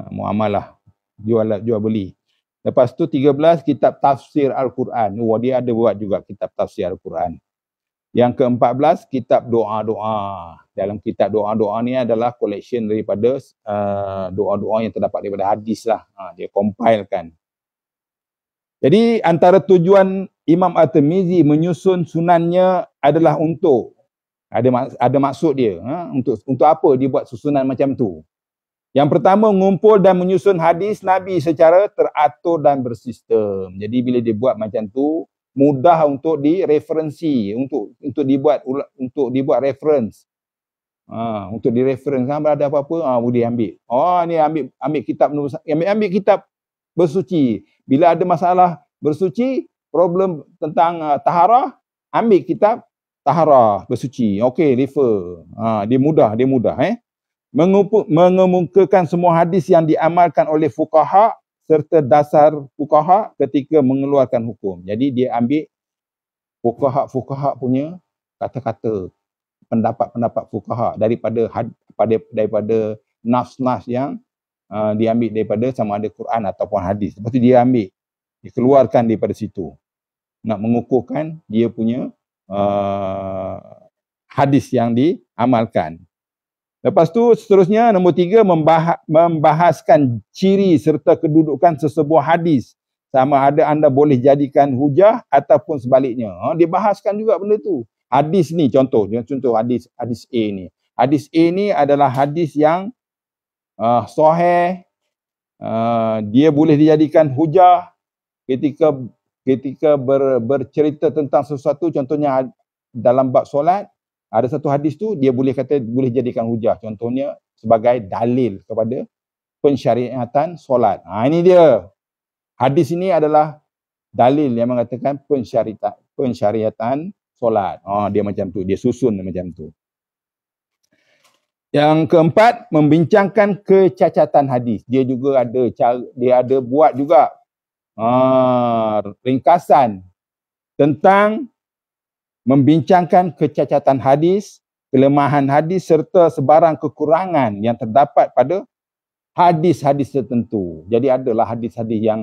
muamalah jual beli. Lepas tu 13 kitab tafsir Al-Quran. Dia ada buat juga kitab tafsir Al-Quran. Yang ke-14 kitab doa-doa. Dalam kitab doa-doa ni adalah collection daripada doa-doa yang terdapat daripada hadis lah. Dia compilekan. Jadi antara tujuan Imam At-Tirmizi menyusun sunannya adalah untuk ada maksud dia. Untuk apa dia buat susunan macam tu? Yang pertama, mengumpul dan menyusun hadis Nabi secara teratur dan bersistem. Jadi bila dia buat macam tu, mudah untuk direferensi, untuk dibuat reference. Untuk direference kan ada apa-apa, boleh ambil. Ni ambil kitab ambil kitab bersuci. Bila ada masalah bersuci, problem tentang taharah, ambil kitab taharah bersuci. Okey, refer. Dia mudah. Mengemukakan semua hadis yang diamalkan oleh fuqaha serta dasar fuqaha ketika mengeluarkan hukum. Jadi dia ambil fuqaha punya kata-kata, pendapat fuqaha daripada nas-nas yang diambil daripada sama ada Quran ataupun hadis. Lepas tu dia ambil, dikeluarkan daripada situ. Nak mengukuhkan dia punya hadis yang diamalkan. Lepas tu seterusnya nombor 3, membahaskan ciri serta kedudukan sesebuah hadis. Sama ada anda boleh jadikan hujah ataupun sebaliknya. Dia bahaskan juga benda tu. Hadis ni contoh hadis A ni. Hadis A ni adalah hadis yang sahih. Dia boleh dijadikan hujah ketika bercerita tentang sesuatu. Contohnya dalam bab solat, ada satu hadis tu dia boleh jadikan hujah. Contohnya sebagai dalil kepada pensyariatan solat. Ini dia. Hadis ini adalah dalil yang mengatakan pensyariatan solat. Dia macam tu, dia susun macam tu. Yang keempat, membincangkan kecacatan hadis. Dia juga ada buat juga ringkasan tentang membincangkan kecacatan hadis, kelemahan hadis serta sebarang kekurangan yang terdapat pada hadis-hadis tertentu. Jadi adalah hadis-hadis yang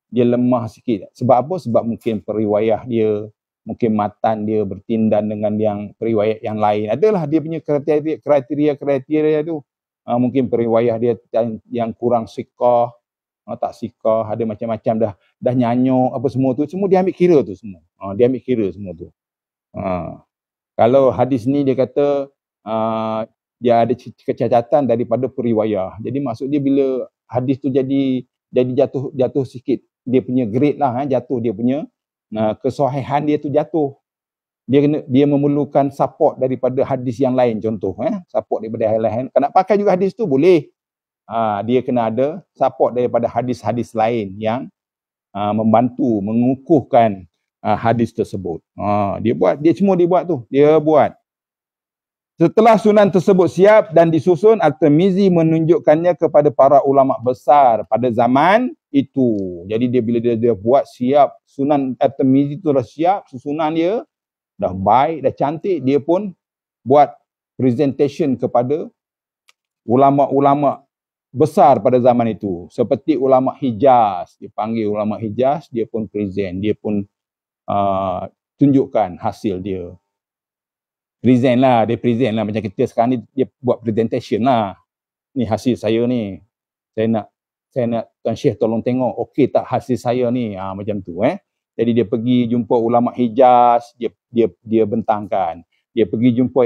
dia lemah sikit. Sebab apa? Sebab mungkin periwayah dia, mungkin matan dia bertindan dengan yang periwayat yang lain. Adalah dia punya kriteria tu. Mungkin periwayah dia yang kurang siqah, tak siqah, ada macam-macam dah nyanyuk apa semua tu. Semua dia ambil kira tu semua. Dia ambil kira semua tu. Kalau hadis ni dia kata dia ada kecacatan daripada periwayah. Jadi maksud dia bila hadis tu jadi jatuh sikit dia punya grade lah, jatuh dia punya kesahihan dia tu jatuh. Dia memerlukan support daripada hadis yang lain, contoh support daripada yang lain. Kalau nak pakai juga hadis tu boleh. Dia kena ada support daripada hadis-hadis lain yang membantu mengukuhkan hadis tersebut. Dia semua buat tu. Dia buat. Setelah sunan tersebut siap dan disusun, At-Tirmizi menunjukkannya kepada para ulama besar pada zaman itu. Jadi bila dia buat siap, sunan At-Tirmizi tu dah siap, susunan dia dah baik, dah cantik, dia pun buat presentation kepada ulama-ulama besar pada zaman itu. Seperti ulama Hijaz, dipanggil ulama Hijaz, dia pun present, dia pun tunjukkan hasil dia. Present lah, dia present lah. Macam kita sekarang ni, dia buat presentation lah. Ni hasil saya ni. Saya nak Tuan Syekh tolong tengok, okey tak hasil saya ni? Macam tu Jadi dia pergi jumpa ulama Hijaz, dia bentangkan. Dia pergi jumpa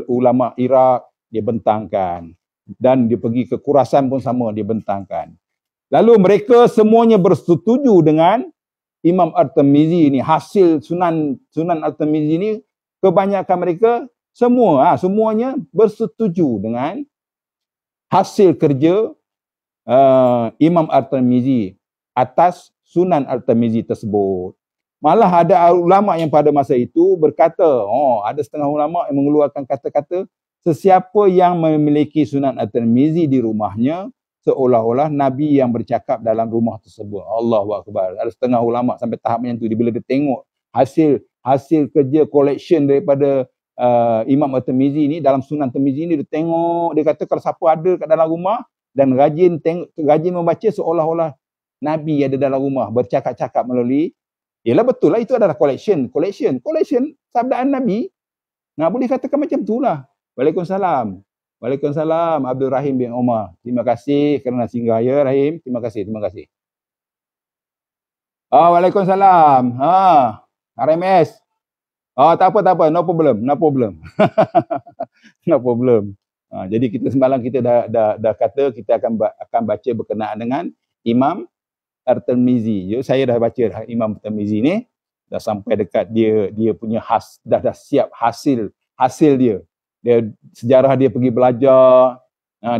ulama Iraq, dia bentangkan. Dan dia pergi ke Khurasan pun sama, dia bentangkan. Lalu mereka semuanya bersetuju dengan Imam At-Tirmizi ni. Hasil Sunan At-Tirmizi ni, kebanyakan mereka semuanya bersetuju dengan hasil kerja Imam At-Tirmizi atas Sunan At-Tirmizi tersebut. Malah ada ulama yang pada masa itu berkata, ada setengah ulama yang mengeluarkan kata-kata, sesiapa yang memiliki Sunan At-Tirmizi di rumahnya, seolah-olah Nabi yang bercakap dalam rumah tersebut. Allahu Akbar. Ada setengah ulama sampai tahap yang tu, bila dia tengok hasil kerja collection daripada Imam At-Tirmizi ni, dalam Sunan At-Tirmizi ni, dia tengok, dia kata kalau siapa ada kat dalam rumah dan rajin membaca, seolah-olah Nabi ada dalam rumah bercakap-cakap melalui. Yalah, betul lah, itu adalah collection sabdaan Nabi. Boleh katakan macam tu lah. Waalaikumsalam Abdul Rahim bin Omar. Terima kasih kerana singgah ya Rahim. Terima kasih. Waalaikumsalam. RMS. Tak apa, no problem. No problem. Jadi kita semalam kita dah kata kita akan baca berkenaan dengan Imam At-Tirmizi. Saya dah baca Imam At-Tirmizi ni, dah sampai dekat dia punya dah siap hasil dia. Sejarah dia pergi belajar.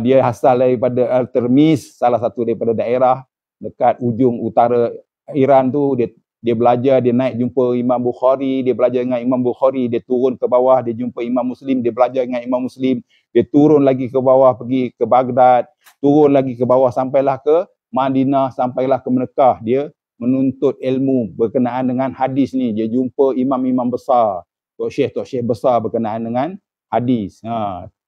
Dia asal daripada Al-Tirmiz, salah satu daripada daerah dekat ujung utara Iran tu. Dia belajar, dia naik jumpa Imam Bukhari, dia belajar dengan Imam Bukhari, dia turun ke bawah, dia jumpa Imam Muslim, dia belajar dengan Imam Muslim, dia turun lagi ke bawah, pergi ke Baghdad, turun lagi ke bawah, sampailah ke Madinah, sampailah ke Mekah. Dia menuntut ilmu berkenaan dengan hadis ni. Dia jumpa imam-imam besar, Tok Syekh besar berkenaan dengan hadis.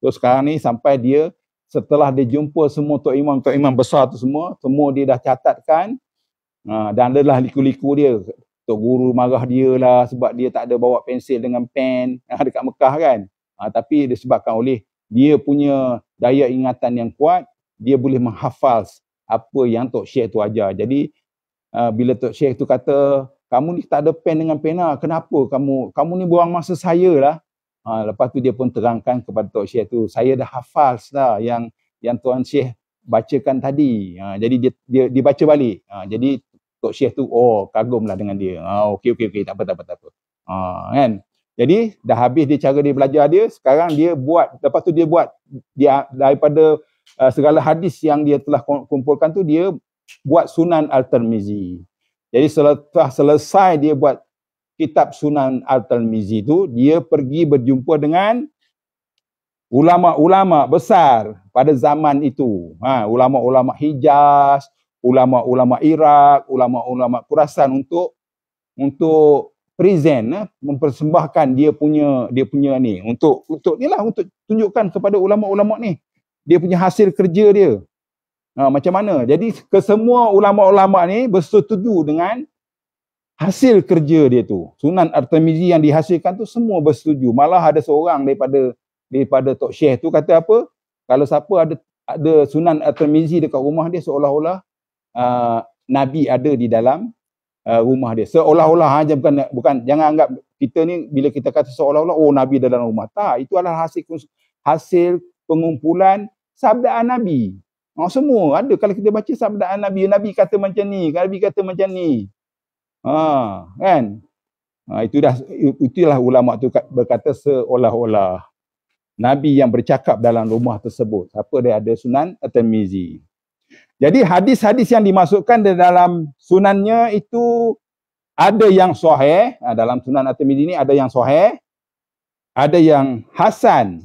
Terus sekarang ni sampai dia, setelah dia jumpa semua tok imam besar tu semua dia dah catatkan. Dan adalah liku-liku dia. Tok guru marah dia lah sebab dia tak ada bawa pensil dengan pen dekat Mekah kan. Tapi disebabkan oleh dia punya daya ingatan yang kuat, dia boleh menghafal apa yang Tok Syekh tu ajar. Jadi bila Tok Syekh tu kata, kamu ni tak ada pen dengan pena, kenapa kamu ni buang masa saya lah. Lepas tu dia pun terangkan kepada Tok Syekh tu, saya dah hafal lah yang Tuan Syekh bacakan tadi. Jadi dia baca balik. Jadi Tok Syekh tu kagumlah dengan dia. Okey, tak apa. Kan? Jadi dah habis cara dia belajar dia, sekarang dia buat, lepas tu dia buat daripada segala hadis yang dia telah kumpulkan tu, dia buat Sunan At-Tirmizi. Jadi setelah selesai dia buat kitab Sunan At-Tirmizi tu, dia pergi berjumpa dengan ulama-ulama besar pada zaman itu. Ulama-ulama Hijaz, ulama-ulama Iraq, ulama-ulama Khurasan untuk present, mempersembahkan dia punya ni untuk tunjukkan kepada ulama-ulama ni dia punya hasil kerja dia. Macam mana? Jadi kesemua ulama-ulama ni bersetuju dengan hasil kerja dia tu. Sunan At-Tirmizi yang dihasilkan tu semua bersetuju. Malah ada seorang daripada Tok Syekh tu kata apa? Kalau siapa ada Sunan At-Tirmizi dekat rumah dia, seolah-olah Nabi ada di dalam rumah dia. Seolah-olah bukan jangan anggap kita ni bila kita kata seolah-olah Nabi ada dalam rumah. Tak, itu adalah hasil pengumpulan sabdaan Nabi. Semua ada. Kalau kita baca sabdaan Nabi, Nabi kata macam ni, Nabi kata macam ni. Kan? Itulah ulama tu berkata seolah-olah Nabi yang bercakap dalam rumah tersebut. Siapa dia ada Sunan At-Tirmizi. Jadi hadis-hadis yang dimasukkan di dalam sunannya itu ada yang sahih. Dalam Sunan At-Tirmizi ni ada yang sahih, ada yang hasan,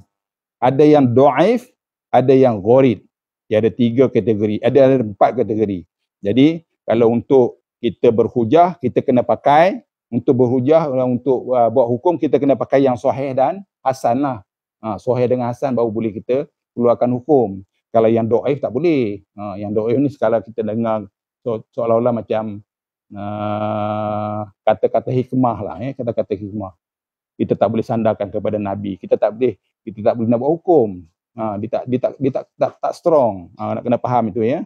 ada yang dhaif, ada yang gharib. Dia ada 3 kategori, ada 4 kategori. Jadi kalau untuk kita berhujah, kita kena pakai, untuk berhujah, untuk buat hukum, kita kena pakai yang sahih dan hasan lah. Sahih dengan hasan baru boleh kita keluarkan hukum. Kalau yang dhaif tak boleh. Yang dhaif ni sekala kita dengar seolah-olah macam kata-kata hikmah lah, kata-kata hikmah. Kita tak boleh sandarkan kepada Nabi. Kita tak boleh nak buat hukum. Dia tak strong. Nak kena faham itu ya.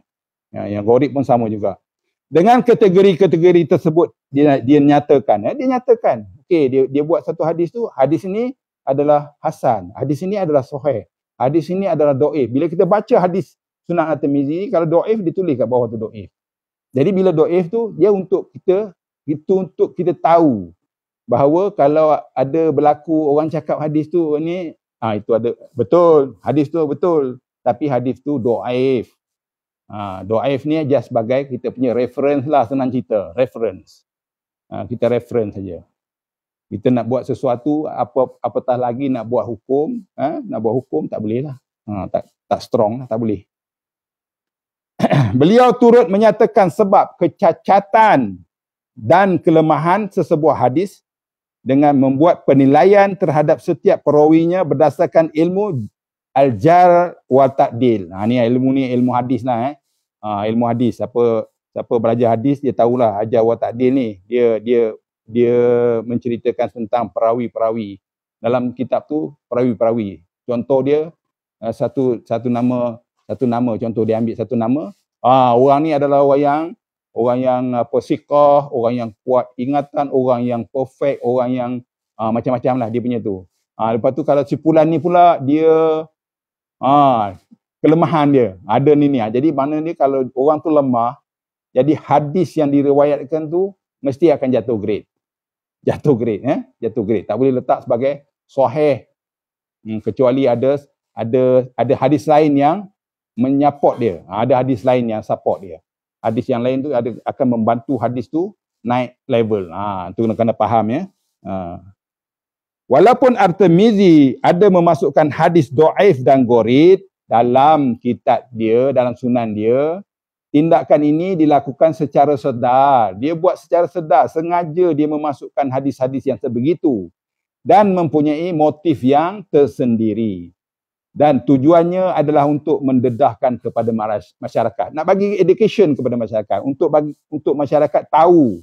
Yang gharib pun sama juga. Dengan kategori-kategori tersebut dia nyatakan, dia nyatakan. Okey, dia buat satu hadis tu, hadis ini adalah hasan, hadis ini adalah sahih, hadis ini adalah dhaif. Bila kita baca hadis Sunan At-Tirmizi, kalau dhaif ditulis kat bawah tu dhaif. Jadi bila dhaif tu dia untuk kita tahu bahawa kalau ada berlaku orang cakap hadis tu ni, itu ada betul, hadis tu betul, tapi hadis tu dhaif. Dhaif ni just sebagai kita punya reference lah, senang cerita, reference. Kita reference saja. Kita nak buat sesuatu, apatah lagi nak buat hukum, nak buat hukum tak boleh lah. Tak strong lah, tak boleh. Beliau turut menyatakan sebab kecacatan dan kelemahan sesebuah hadis dengan membuat penilaian terhadap setiap perawinya berdasarkan ilmu al-jar wa ta'dil. Ni ilmu hadis lah. Ilmu hadis. Siapa belajar hadis dia tahulah ajar wa ta'dil ni. Dia menceritakan tentang perawi-perawi. Dalam kitab tu perawi-perawi. Contoh dia satu nama contoh dia ambil satu nama. Orang ni adalah orang yang siqah, orang yang kuat ingatan, orang yang perfect, orang yang macam-macam lah dia punya tu. Lepas tu kalau si fulan ni pula dia kelemahan dia ada ni. Jadi mana ni kalau orang tu lemah, jadi hadis yang diriwayatkan tu mesti akan jatuh grade. Jatuh grade. Tak boleh letak sebagai sahih. Kecuali ada hadis lain yang menyupport dia. Ada hadis lain yang support dia. Hadis yang lain tu akan membantu hadis tu naik level. Tu kena faham ya. Walaupun At-Tirmizi ada memasukkan hadis dhaif dan gharib dalam kitab dia, dalam sunan dia, tindakan ini dilakukan secara sedar. Dia buat secara sedar, sengaja dia memasukkan hadis-hadis yang sebegitu dan mempunyai motif yang tersendiri. Dan tujuannya adalah untuk mendedahkan kepada masyarakat. Nak bagi education kepada masyarakat. Untuk masyarakat tahu,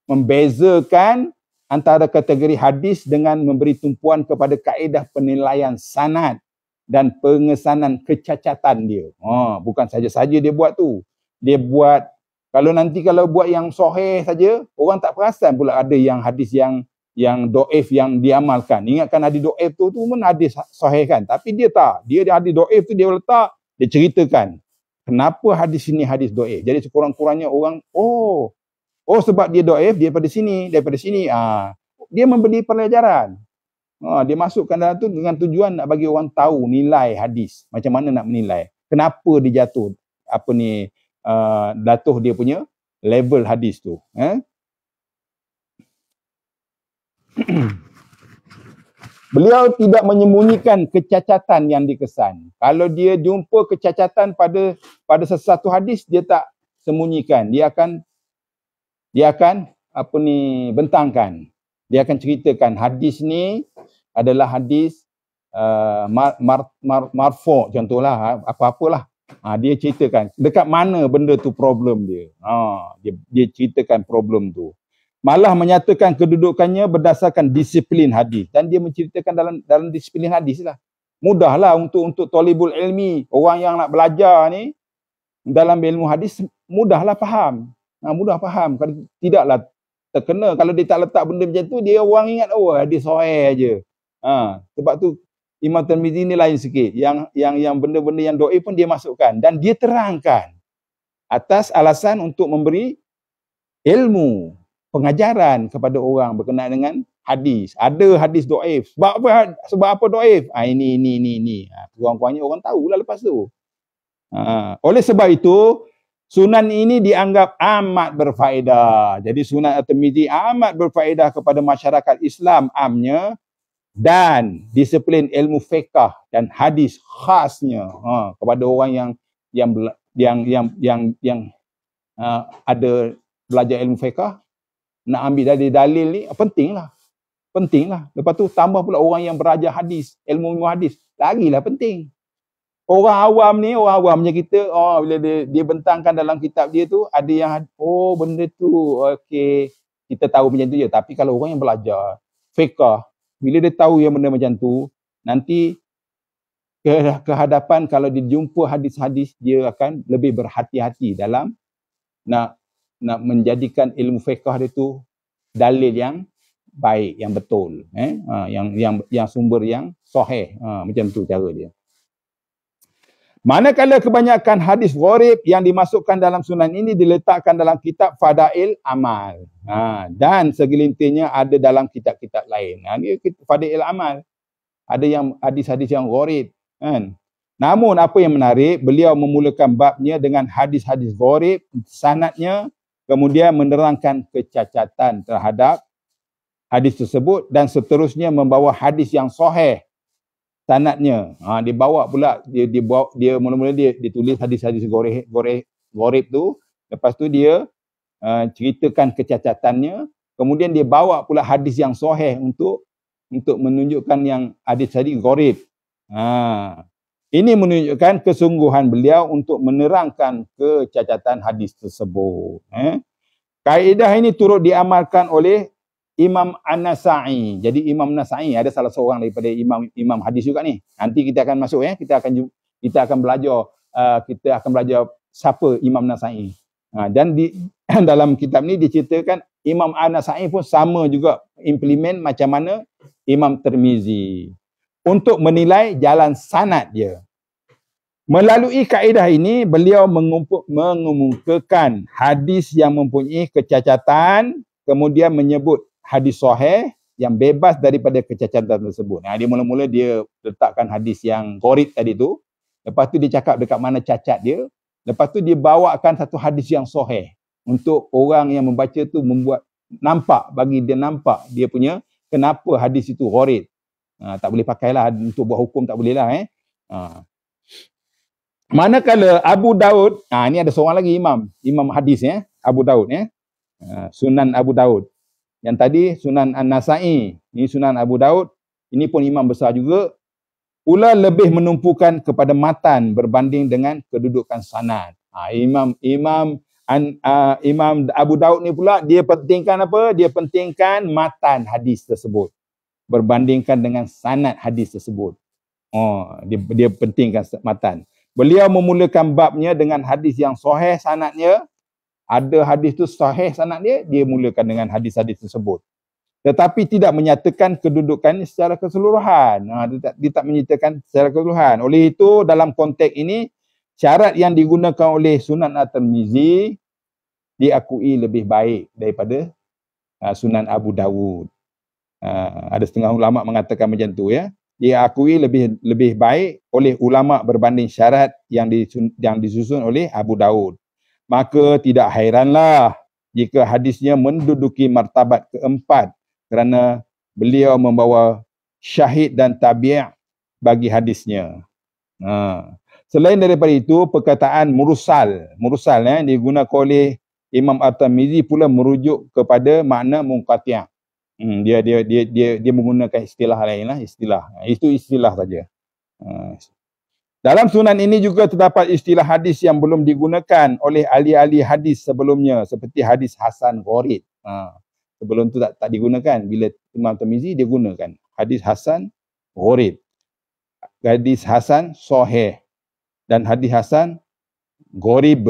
membezakan antara kategori hadis dengan memberi tumpuan kepada kaedah penilaian sanad dan pengesanan kecacatan dia. Bukan saja-saja dia buat tu. Dia buat, kalau buat yang sahih saja, orang tak perasan pula ada yang hadis yang dhaif yang diamalkan. Ingatkan hadis dhaif tu pun hadis sahih kan. Tapi dia tak. Dia hadis dhaif tu dia letak, dia ceritakan kenapa hadis ini hadis dhaif. Jadi sekurang-kurangnya orang, sebab dia dhaif daripada sini. Dia memberi pelajaran. Dia masukkan dalam tu dengan tujuan nak bagi orang tahu nilai hadis. Macam mana nak menilai. Kenapa dia jatuh jatuh dia punya level hadis tu. Beliau tidak menyembunyikan kecacatan yang dikesan. Kalau dia jumpa kecacatan pada sesuatu hadis, dia tak sembunyikan. Dia akan bentangkan. Dia akan ceritakan hadis ni adalah hadis marfu' contohlah, apa-apalah. Dia ceritakan dekat mana benda tu problem dia. Dia ceritakan problem tu. Malah menyatakan kedudukannya berdasarkan disiplin hadis. Dan dia menceritakan dalam disiplin hadis lah. Mudahlah untuk talibul ilmi, orang yang nak belajar ni dalam ilmu hadis, mudahlah faham. Mudah faham. Kalau tidaklah terkena, kalau dia tak letak benda macam tu, dia orang ingat hadis sahih aje. Sebab tu Imam Tirmizi ni lain sikit. Yang benda-benda yang dhaif pun dia masukkan dan dia terangkan atas alasan untuk memberi ilmu, pengajaran kepada orang berkenaan dengan hadis. Ada hadis dhaif. Sebab apa dhaif? Ini. Kurang-kurangnya orang tahulah lepas tu. Oleh sebab itu, sunan ini dianggap amat berfaedah. Jadi sunan At-Tirmizi amat berfaedah kepada masyarakat Islam amnya dan disiplin ilmu fiqh dan hadis khasnya kepada orang yang ada belajar ilmu fiqh, nak ambil dalil ni pentinglah. penting lah. Lepas tu tambah pula orang yang belajar hadis, ilmu hadis, lagilah penting. Orang awam macam kita, bila dia bentangkan dalam kitab dia tu, ada yang, benda tu, okey, kita tahu macam tu je. Tapi kalau orang yang belajar fiqh, bila dia tahu yang benda macam tu, nanti ke hadapan kalau dia jumpa hadis-hadis, dia akan lebih berhati-hati dalam nak menjadikan ilmu fiqh dia tu dalil yang baik, yang betul, yang sumber yang sahih. Macam tu cara dia. Manakala kebanyakan hadis gharib yang dimasukkan dalam sunan ini diletakkan dalam kitab Fadail Amal. Dan segelintirnya ada dalam kitab-kitab lain. Ini Fadail Amal. Ada yang hadis-hadis yang gharib. Kan? Namun apa yang menarik, beliau memulakan babnya dengan hadis-hadis gharib, sanadnya, kemudian menerangkan kecacatan terhadap hadis tersebut dan seterusnya membawa hadis yang sahih sanadnya. Dia bawa pula, dia mula-mula dia tulis hadis-hadis gharib tu, lepas tu dia ceritakan kecacatannya, kemudian dia bawa pula hadis yang sahih untuk menunjukkan yang hadis-hadis gharib. Ini menunjukkan kesungguhan beliau untuk menerangkan kecacatan hadis tersebut. Kaedah ini turut diamalkan oleh Imam An-Nasa'i. Jadi Imam An-Nasa'i ada salah seorang daripada imam hadis juga ni. Nanti kita akan masuk, kita akan belajar siapa Imam An-Nasa'i. Dan di dalam kitab ni diceritakan Imam An-Nasa'i pun sama juga implement macam mana Imam Tirmizi untuk menilai jalan sanad dia. Melalui kaedah ini, beliau mengemukakan hadis yang mempunyai kecacatan, kemudian menyebut hadis sahih yang bebas daripada kecacatan tersebut. Dia mula-mula dia letakkan hadis yang gharib tadi tu, lepas tu dia cakap dekat mana cacat dia, lepas tu dia bawakan satu hadis yang sahih untuk orang yang membaca tu bagi dia nampak dia punya kenapa hadis itu gharib. Tak boleh pakailah untuk buat hukum, tak boleh lah. Manakala Abu Daud, ini ada seorang lagi imam hadis, Abu Daud, Sunan Abu Daud. Yang tadi Sunan An-Nasa'i, ini Sunan Abu Daud, ini pun imam besar juga, pula lebih menumpukan kepada matan berbanding dengan kedudukan sanad. Imam Abu Daud ni pula dia pentingkan apa? Dia pentingkan matan hadis tersebut berbandingkan dengan sanad hadis tersebut. Dia pentingkan matan. Beliau memulakan babnya dengan hadis yang sahih sanadnya. Ada hadis tu sahih sanad dia mulakan dengan hadis-hadis tersebut. Tetapi tidak menyatakan kedudukannya secara keseluruhan. Dia tak menyatakan secara keseluruhan. Oleh itu dalam konteks ini, syarat yang digunakan oleh Sunan At-Tirmizi diakui lebih baik daripada Sunan Abu Dawud. Ada setengah ulama mengatakan macam tu, ya. Dia akui lebih baik oleh ulama berbanding syarat yang disusun oleh Abu Daud. Maka tidak hairanlah jika hadisnya menduduki martabat keempat kerana beliau membawa syahid dan tabi' bagi hadisnya. Selain daripada itu, perkataan mursal digunakan oleh Imam At-Tirmizi pula merujuk kepada makna munqati'. Dia menggunakan istilah lain lah, itu istilah saja. Dalam sunan ini juga terdapat istilah hadis yang belum digunakan oleh ahli-ahli hadis sebelumnya, seperti hadis hasan gharib. Sebelum tu tak digunakan. Bila Imam Tirmizi dia gunakan hadis hasan gharib, hadis hasan sahih dan hadis hasan gharib.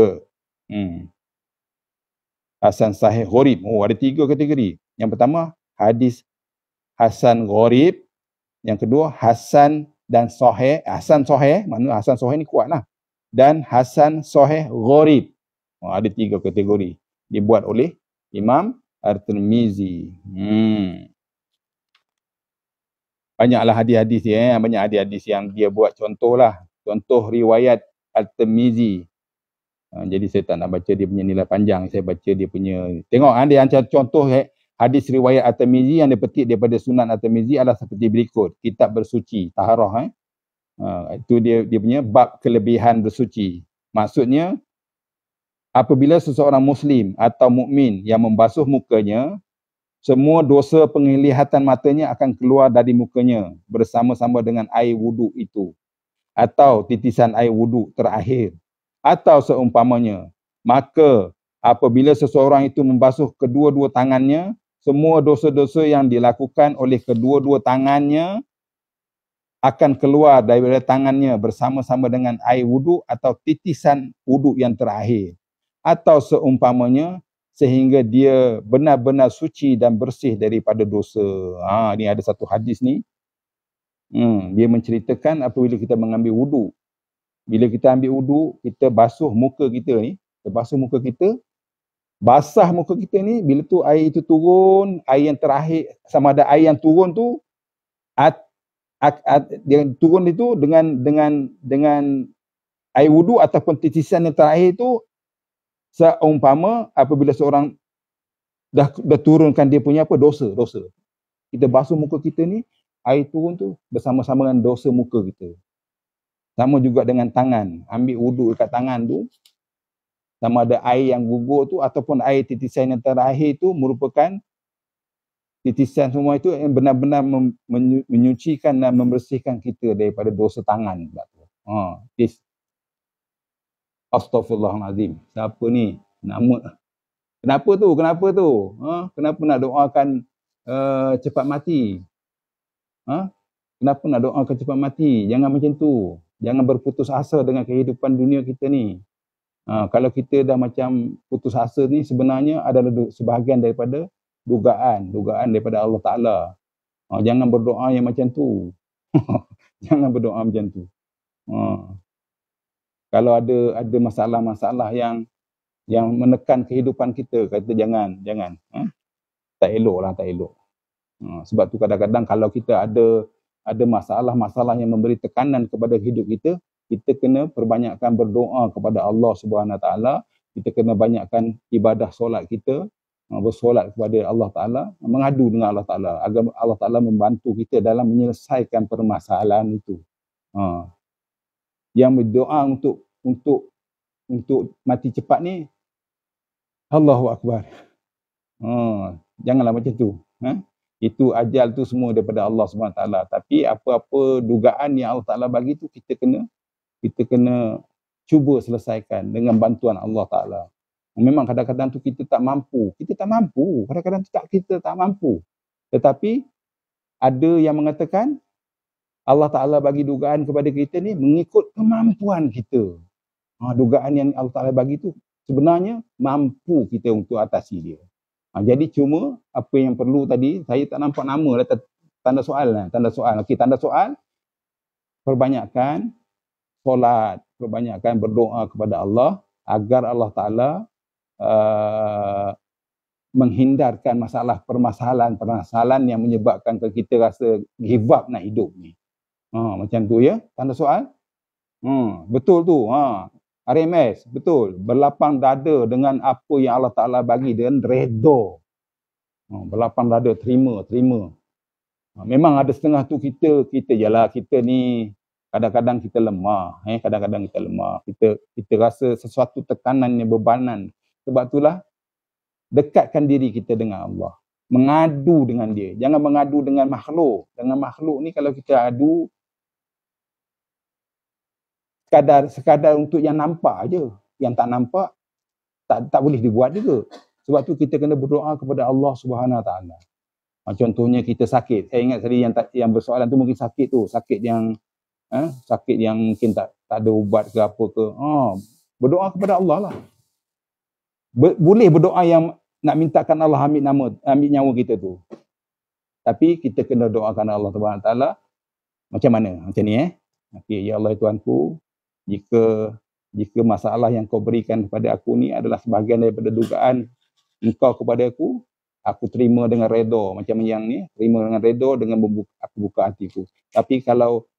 Hasan sahih gharib. Ada 3 kategori. Yang pertama hadis hasan gharib, yang kedua hasan dan sahih. Hasan sahih, maknanya hasan sahih ni kuatlah. Dan hasan sahih gharib. Ada 3 kategori dibuat oleh Imam At-Tirmizi. Banyaklah hadis-hadis dia, banyak hadis-hadis yang dia buat contohlah. Contoh riwayat At-Tirmizi. Jadi saya tak nak baca dia punya nilai panjang, saya baca dia punya. Tengok dia hantar contoh hadis riwayat At-Tirmizi yang dipetik daripada Sunan At-Tirmizi adalah seperti berikut. Kitab bersuci, taharah. Itu dia punya bab kelebihan bersuci. Maksudnya, apabila seseorang Muslim atau mukmin yang membasuh mukanya, semua dosa penglihatan matanya akan keluar dari mukanya bersama-sama dengan air wuduk itu, atau titisan air wuduk terakhir, atau seumpamanya. Maka apabila seseorang itu membasuh kedua-dua tangannya, semua dosa-dosa yang dilakukan oleh kedua-dua tangannya akan keluar daripada tangannya bersama-sama dengan air wuduk atau titisan wuduk yang terakhir, atau seumpamanya, sehingga dia benar-benar suci dan bersih daripada dosa. Ni ada satu hadis ni. Dia menceritakan apabila kita mengambil wuduk. Bila kita ambil wuduk, kita basuh muka kita ni. Kita basuh muka kita. Basah muka kita ni, bila tu air itu turun, air yang terakhir, sama ada air yang turun tu, dia turun itu dengan air wuduk ataupun titisan yang terakhir tu, seumpama apabila seorang dah turunkan dia punya dosa. Kita basuh muka kita ni, air turun tu bersama-sama dengan dosa muka kita. Sama juga dengan tangan, ambil wuduk dekat tangan tu, sama ada air yang gugur tu ataupun air titisan yang terakhir tu merupakan titisan semua itu yang benar-benar menyucikan dan membersihkan kita daripada dosa tangan. Astaghfirullahalazim. Siapa ni? Kenapa tu? Kenapa nak doakan cepat mati? Kenapa nak doakan cepat mati? Jangan macam tu. Jangan berputus asa dengan kehidupan dunia kita ni. Kalau kita dah macam putus asa ni, sebenarnya adalah sebahagian daripada dugaan daripada Allah Ta'ala. Jangan berdoa yang macam tu. Jangan berdoa macam tu. Kalau ada masalah-masalah yang menekan kehidupan kita, kata jangan. Tak elok. Sebab tu kadang-kadang kalau kita ada masalah-masalah yang memberi tekanan kepada hidup kita, kita kena perbanyakkan berdoa kepada Allah Subhanahu Wa Taala. Kita kena banyakkan ibadah solat kita, bersolat kepada Allah Ta'ala, mengadu dengan Allah Ta'ala agar Allah Ta'ala membantu kita dalam menyelesaikan permasalahan itu. Yang berdoa untuk mati cepat ni, Allahu Akbar. Janganlah macam tu. Itu ajal tu semua daripada Allah SWT. Tapi apa-apa dugaan yang Allah Ta'ala bagi tu, kita kena cuba selesaikan dengan bantuan Allah Ta'ala. Memang kadang-kadang tu kita tak mampu. Kadang-kadang kita tak mampu. Tetapi ada yang mengatakan Allah Ta'ala bagi dugaan kepada kita ni mengikut kemampuan kita. Dugaan yang Allah Ta'ala bagi tu sebenarnya mampu kita untuk atasi dia. Jadi cuma apa yang perlu tadi, saya tak nampak nama lah, tanda soal. Okey, tanda soal. Perbanyakkan solat, perbanyakkan berdoa kepada Allah agar Allah Ta'ala menghindarkan permasalahan yang menyebabkan kita rasa give up nak hidup ni. Macam tu ya, tanda soal. Betul tu. RMS, betul. Berlapang dada dengan apa yang Allah Ta'ala bagi dengan redha. Berlapang dada, terima. Memang ada setengah tu kita ni kadang-kadang kita lemah. Kita rasa sesuatu tekanan yang bebanan. Sebab itulah dekatkan diri kita dengan Allah. Mengadu dengan dia. Jangan mengadu dengan makhluk. Dengan makhluk ni kalau kita adu, sekadar untuk yang nampak aja. Yang tak nampak, tak boleh dibuat juga. Sebab tu kita kena berdoa kepada Allah Subhanahu Wa Taala. Contohnya kita sakit. Saya ingat tadi yang bersoalan tu mungkin sakit tu. Sakit yang mungkin tak ada ubat ke apa ke. Berdoa kepada Allah lah. Boleh berdoa yang nak mintakan Allah ambil nyawa kita tu. Tapi kita kena doakan Allah Subhanahu Wa Taala macam mana? Macam ni Okay, ya Allah Tuhanku, jika masalah yang kau berikan kepada aku ni adalah sebahagian daripada dugaan engkau kepada aku terima dengan redha. Macam yang ni, terima dengan redha dengan aku buka hatiku. Tapi kalau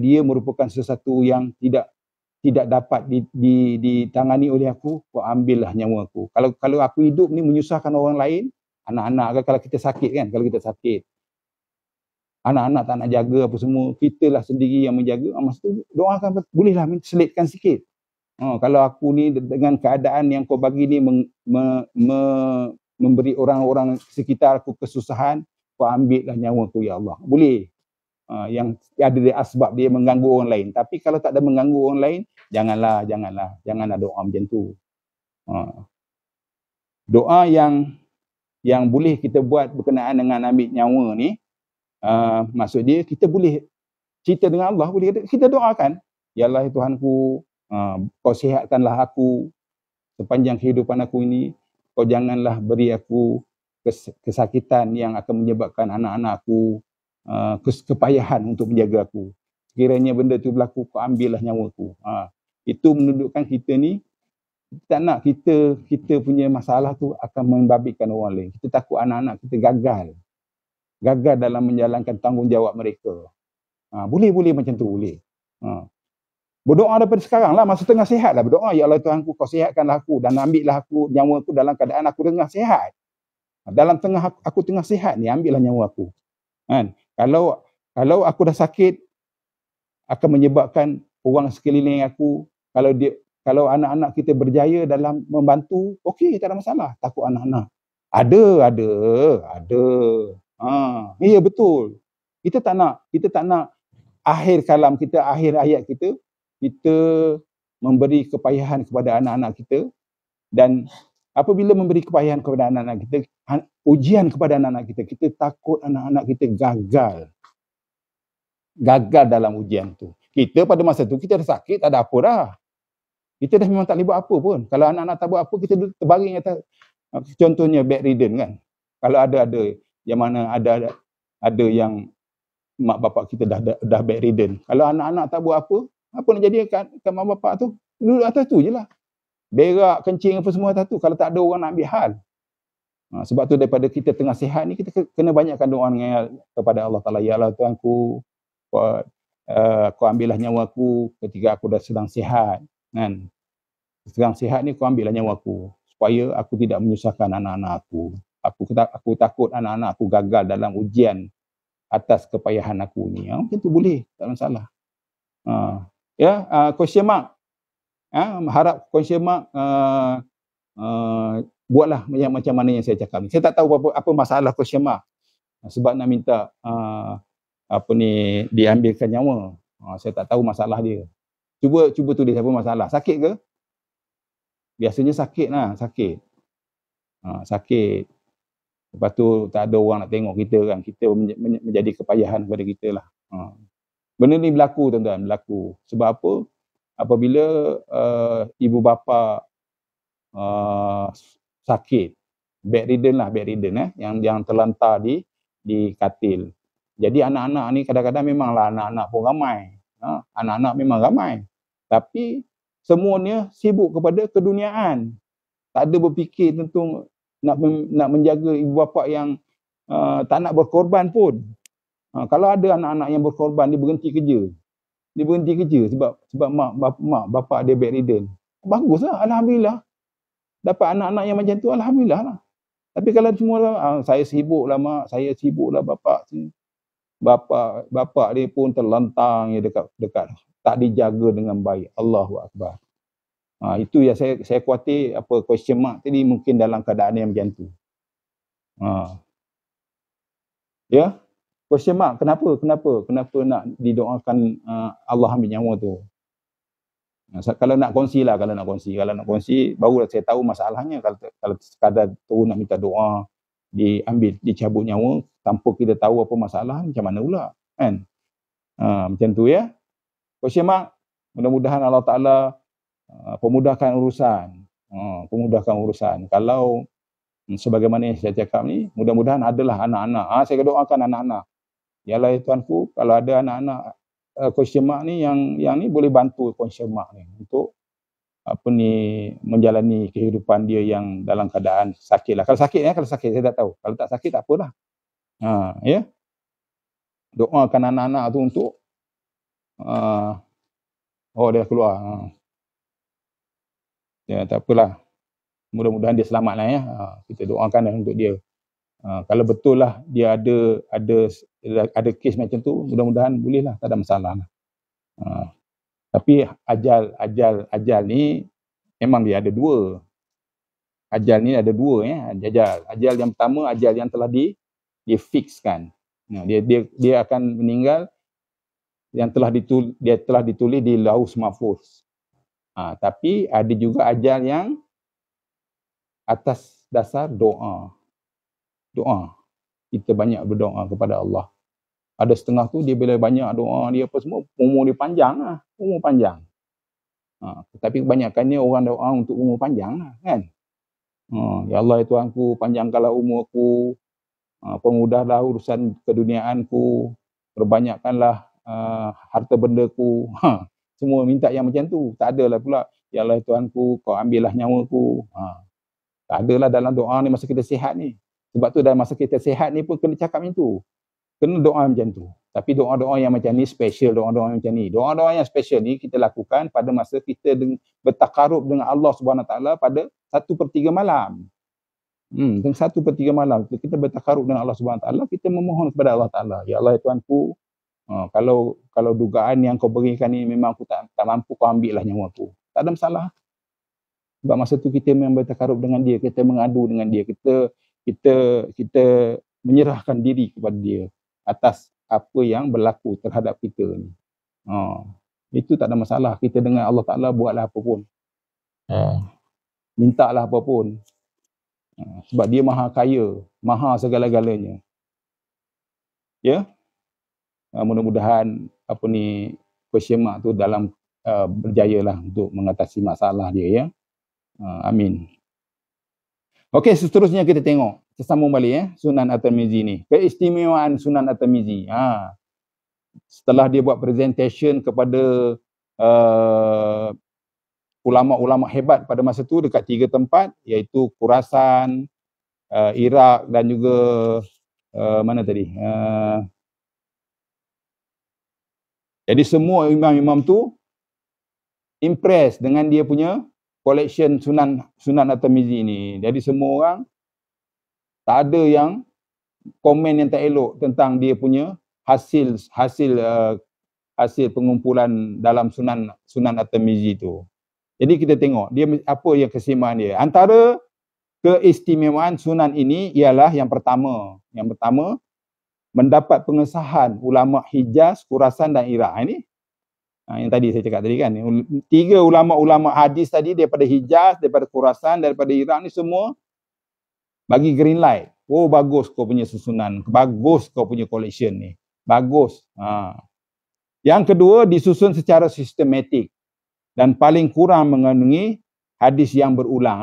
dia merupakan sesuatu yang tidak dapat ditangani oleh aku, kau ambillah nyawa aku. Kalau aku hidup ni menyusahkan orang lain, anak-anak kalau kita sakit kan, anak-anak tak nak jaga apa semua, kitalah sendiri yang menjaga. Masa tu doakan, bolehlah selitkan sikit. Kalau aku ni dengan keadaan yang kau bagi ni memberi orang-orang sekitar aku kesusahan, kau ambillah nyawa aku ya Allah. Boleh. Yang ada di asbab dia mengganggu orang lain. Tapi kalau tak ada mengganggu orang lain, janganlah doa macam tu. Doa yang boleh kita buat berkenaan dengan ambil nyawa ni, maksud dia kita boleh cerita dengan Allah, boleh kita doakan, ya Allah Tuhanku, kau sihatkanlah aku sepanjang kehidupan aku ini, kau janganlah beri aku kesakitan yang akan menyebabkan anak-anak aku kepayahan untuk menjaga aku. Sekiranya benda tu berlaku, kau ambillah nyawa aku. Itu menunjukkan kita ni tak nak kita punya masalah tu akan membabitkan orang lain. Kita takut anak-anak kita gagal dalam menjalankan tanggungjawab mereka. Boleh macam tu, boleh. Berdoa daripada sekarang lah, masa tengah sihat lah berdoa, ya Allah Tuhanku, kau sihatkanlah aku dan ambillah aku nyawa aku dalam keadaan aku tengah sihat. Dalam tengah aku tengah sihat ni, ambillah nyawa aku. Kan? Kalau aku dah sakit, akan menyebabkan orang sekeliling aku, kalau anak-anak kita berjaya dalam membantu, okey, tak ada masalah. Takut anak-anak. Ada. Ya betul. Kita tak nak akhir kalam kita, akhir hayat kita memberi kepayahan kepada anak-anak kita. Dan apabila memberi kepayahan kepada anak-anak kita, ujian kepada anak-anak kita takut anak-anak kita gagal dalam ujian tu. Kita pada masa tu kita dah sakit, tak ada apa dah. Kita dah memang tak boleh buat apa pun. Kalau anak-anak tak buat apa, kita terbaring atas, contohnya bedridden kan. Kalau ada yang mana ada yang mak bapak kita dah bedridden. Kalau anak-anak tak buat apa nak jadi kat mak bapak tu? Duduk atas tu je lah. Berak, kencing apa semua atas tu. Kalau tak ada orang nak ambil hal. Sebab tu daripada kita tengah sihat ni, kita kena banyakkan doa kepada Allah Ta'ala. Ya Allah Tuhanku, kau ambillah nyawa aku ketika aku dah sedang sihat. Kan? Sedang sihat ni, kau ambillah nyawa aku supaya aku tidak menyusahkan anak-anak aku. Aku takut anak-anak aku gagal dalam ujian atas kepayahan aku ni. Macam tu boleh, tak masalah. Question mark. Harap question mark buatlah macam mana yang saya cakap ni. Saya tak tahu apa masalah question mark. Sebab nak minta diambilkan nyawa. Saya tak tahu masalah dia. Cuba tulis apa masalah. Sakit ke? Biasanya sakit lah, sakit. Lepas tu tak ada orang nak tengok kita kan. Kita menjadi kepayahan kepada kita lah. Benda ni berlaku tuan-tuan, berlaku. Sebab apa? Apabila ibu bapa sakit, bedridden yang terlantar di katil. Jadi anak-anak ni kadang-kadang memanglah anak-anak pun ramai. Anak-anak memang ramai. Tapi semuanya sibuk kepada keduniaan. Tak ada berfikir tentu nak menjaga ibu bapa yang tak nak berkorban pun. Kalau ada anak-anak yang berkorban, dia berhenti kerja sebab mak bapak dia bedridden. Baguslah, alhamdulillah. Dapat anak-anak yang macam tu, alhamdulillah lah. Tapi kalau semua saya sibuklah mak, saya sibuklah bapak. Bapak dia pun terlentang ya dekat tak dijaga dengan baik. Allahu Akbar. Itu yang saya khawatir question mark tadi mungkin dalam keadaan yang macam tu. Ya. Question mark, kenapa nak didoakan Allah ambil nyawa tu? Kalau nak kongsi barulah saya tahu masalahnya. Kalau sekadar tu nak minta doa dicabut nyawa tanpa kita tahu apa masalah, macam mana pula kan? Macam tu ya. Question mark, mudah-mudahan Allah Ta'ala pemudahkan urusan. Kalau sebagaimana yang saya cakap ni, mudah-mudahan adalah anak-anak. Saya doakan anak-anak. Ya Allah Tuanku, kalau ada anak-anak question mark ni yang ni boleh bantu question mark ni untuk menjalani kehidupan dia yang dalam keadaan sakit lah. Kalau sakit saya tak tahu. Kalau tak sakit tak apalah. Ya. Doakan anak-anak tu untuk dia keluar. Ya, tak apalah. Mudah-mudahan dia selamatlah ya. Kita doakan untuk dia. Kalau betul lah dia ada kes macam tu, mudah-mudahan bolehlah, tak ada masalah lah. Tapi ajal ni memang dia ada dua. Ajal ni ada dua ajal yang pertama, ajal yang telah difikskan. Dia akan meninggal yang telah ditulis di Lauhul Mahfuz. Tapi ada juga ajal yang atas dasar doa. Kita banyak berdoa kepada Allah. Ada setengah tu dia bila banyak doa dia apa semua, umur dia panjang umur panjang. Tapi kebanyakannya orang doa untuk umur panjang kan. Ya Allah ya Tuhanku, panjangkanlah umurku, permudahlah urusan keduniaanku, perbanyakkanlah harta bendaku. Semua minta yang macam tu. Tak adalah pula, ya Allah ya Tuhanku, kau ambillah nyawaku. Tak adalah dalam doa ni masa kita sihat ni. Sebab tu dalam masa kita sihat ni pun kena cakap macam tu. Kena doa macam tu. Tapi doa-doa yang macam ni special, doa-doa macam ni. Doa-doa yang special ni kita lakukan pada masa kita bertakarub dengan Allah Subhanahu Taala pada 1/3 malam. Dengan 1/3 malam kita bertakarub dengan Allah Subhanahu Taala, kita memohon kepada Allah Taala, ya Allah ya Tuhanku, kalau dugaan yang kau berikan ni memang aku tak mampu, kau ambillah nyawaku. Tak ada masalah. Sebab masa tu kita memang bertakarub dengan dia, kita mengadu dengan dia, kita menyerahkan diri kepada dia atas apa yang berlaku terhadap kita ni. Itu tak ada masalah. Kita dengan Allah Ta'ala buatlah apa pun. Mintalah apa pun. Sebab dia maha kaya, maha segala-galanya. Ya. Mudah-mudahan Persyemak tu dalam berjayalah untuk mengatasi masalah dia ya. Amin. Okey, seterusnya kita tengok. Kita sambung balik Sunan At-Tirmizi ni. Keistimewaan Sunan At-Tirmizi. Setelah dia buat presentation kepada ulama-ulama hebat pada masa tu dekat 3 tempat, iaitu Khurasan, Iraq dan juga mana tadi? Jadi semua imam-imam tu impress dengan dia punya collection Sunan At-Tirmizi ni. Jadi semua orang tak ada yang komen yang tak elok tentang dia punya hasil pengumpulan dalam Sunan At-Tirmizi tu. Jadi kita tengok dia apa yang keistimewaan dia. Antara keistimewaan sunan ini ialah yang pertama mendapat pengesahan ulama Hijaz, Khurasan dan Iraq. Ini yang tadi saya cakap tadi kan. 3 ulama-ulama hadis tadi daripada Hijaz, daripada Khurasan, daripada Iraq ni semua bagi green light. Oh bagus kau punya susunan, bagus kau punya collection ni. Bagus. Yang kedua, disusun secara sistematik dan paling kurang mengandungi hadis yang berulang.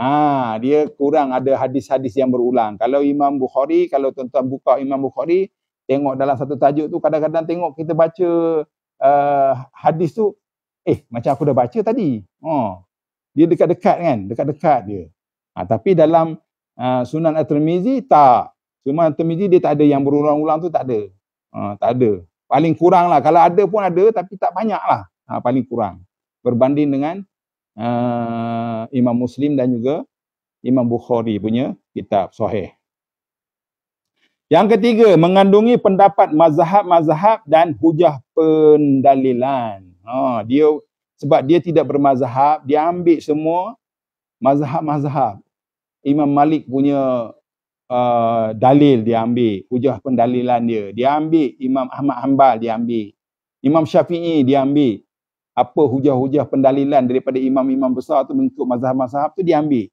Dia kurang ada hadis-hadis yang berulang. Kalau Imam Bukhari, kalau tuan-tuan buka Imam Bukhari, tengok dalam satu tajuk tu, kadang-kadang tengok kita baca hadis tu, macam aku dah baca tadi. Dia dekat-dekat kan, dekat-dekat dia. Tapi dalam Sunan At-Tirmizi tak. Sunan At-Tirmizi dia tak ada yang berulang-ulang tu, tak ada. Tak ada. Paling kurang lah. Kalau ada pun ada, tapi tak banyak lah. Paling kurang. Berbanding dengan Imam Muslim dan juga Imam Bukhari punya kitab Sahih. Yang ketiga, mengandungi pendapat mazhab-mazhab dan hujah pendalilan. Dia sebab dia tidak bermazhab, dia ambil semua mazhab-mazhab. Imam Malik punya dalil dia ambil, hujah pendalilan dia. Dia ambil Imam Ahmad Hanbal, dia ambil. Imam Syafi'i dia ambil. Apa hujah-hujah pendalilan daripada imam-imam besar tu mengikut mazhab-mazhab tu dia ambil.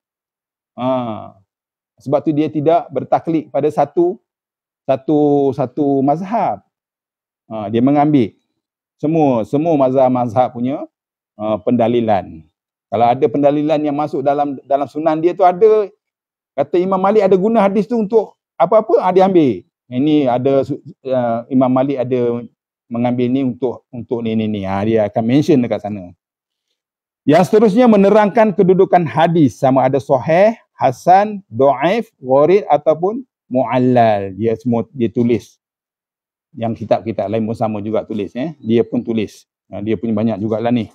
Sebab tu dia tidak bertaklid pada satu mazhab. Dia mengambil semua mazhab-mazhab punya pendalilan. Kalau ada pendalilan yang masuk dalam sunan dia tu ada, kata Imam Malik ada guna hadis tu untuk apa-apa, dia ambil. Ini ada Imam Malik ada mengambil ni untuk ni. Dia akan mention dekat sana. Yang seterusnya menerangkan kedudukan hadis sama ada sahih, hasan, dhaif, gharib ataupun mu'allal. Dia semua dia tulis. Yang kitab-kitab lain pun sama juga tulis. Dia pun tulis. Dia punya banyak jugalah ni.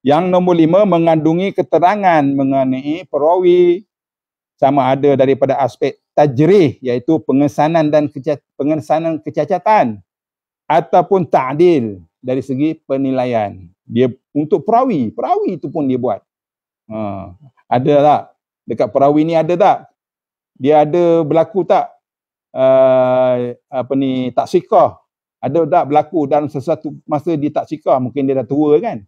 Yang nombor 5, mengandungi keterangan mengenai perawi sama ada daripada aspek tajrih, iaitu pengesanan kecacatan, ataupun ta'dil dari segi penilaian. Dia untuk perawi itu pun dia buat. Ada tak Dekat perawi ni ada tak? Dia ada berlaku tak? Taksikah. Ada tak berlaku dalam sesuatu masa dia taksikah? Mungkin dia dah tua kan?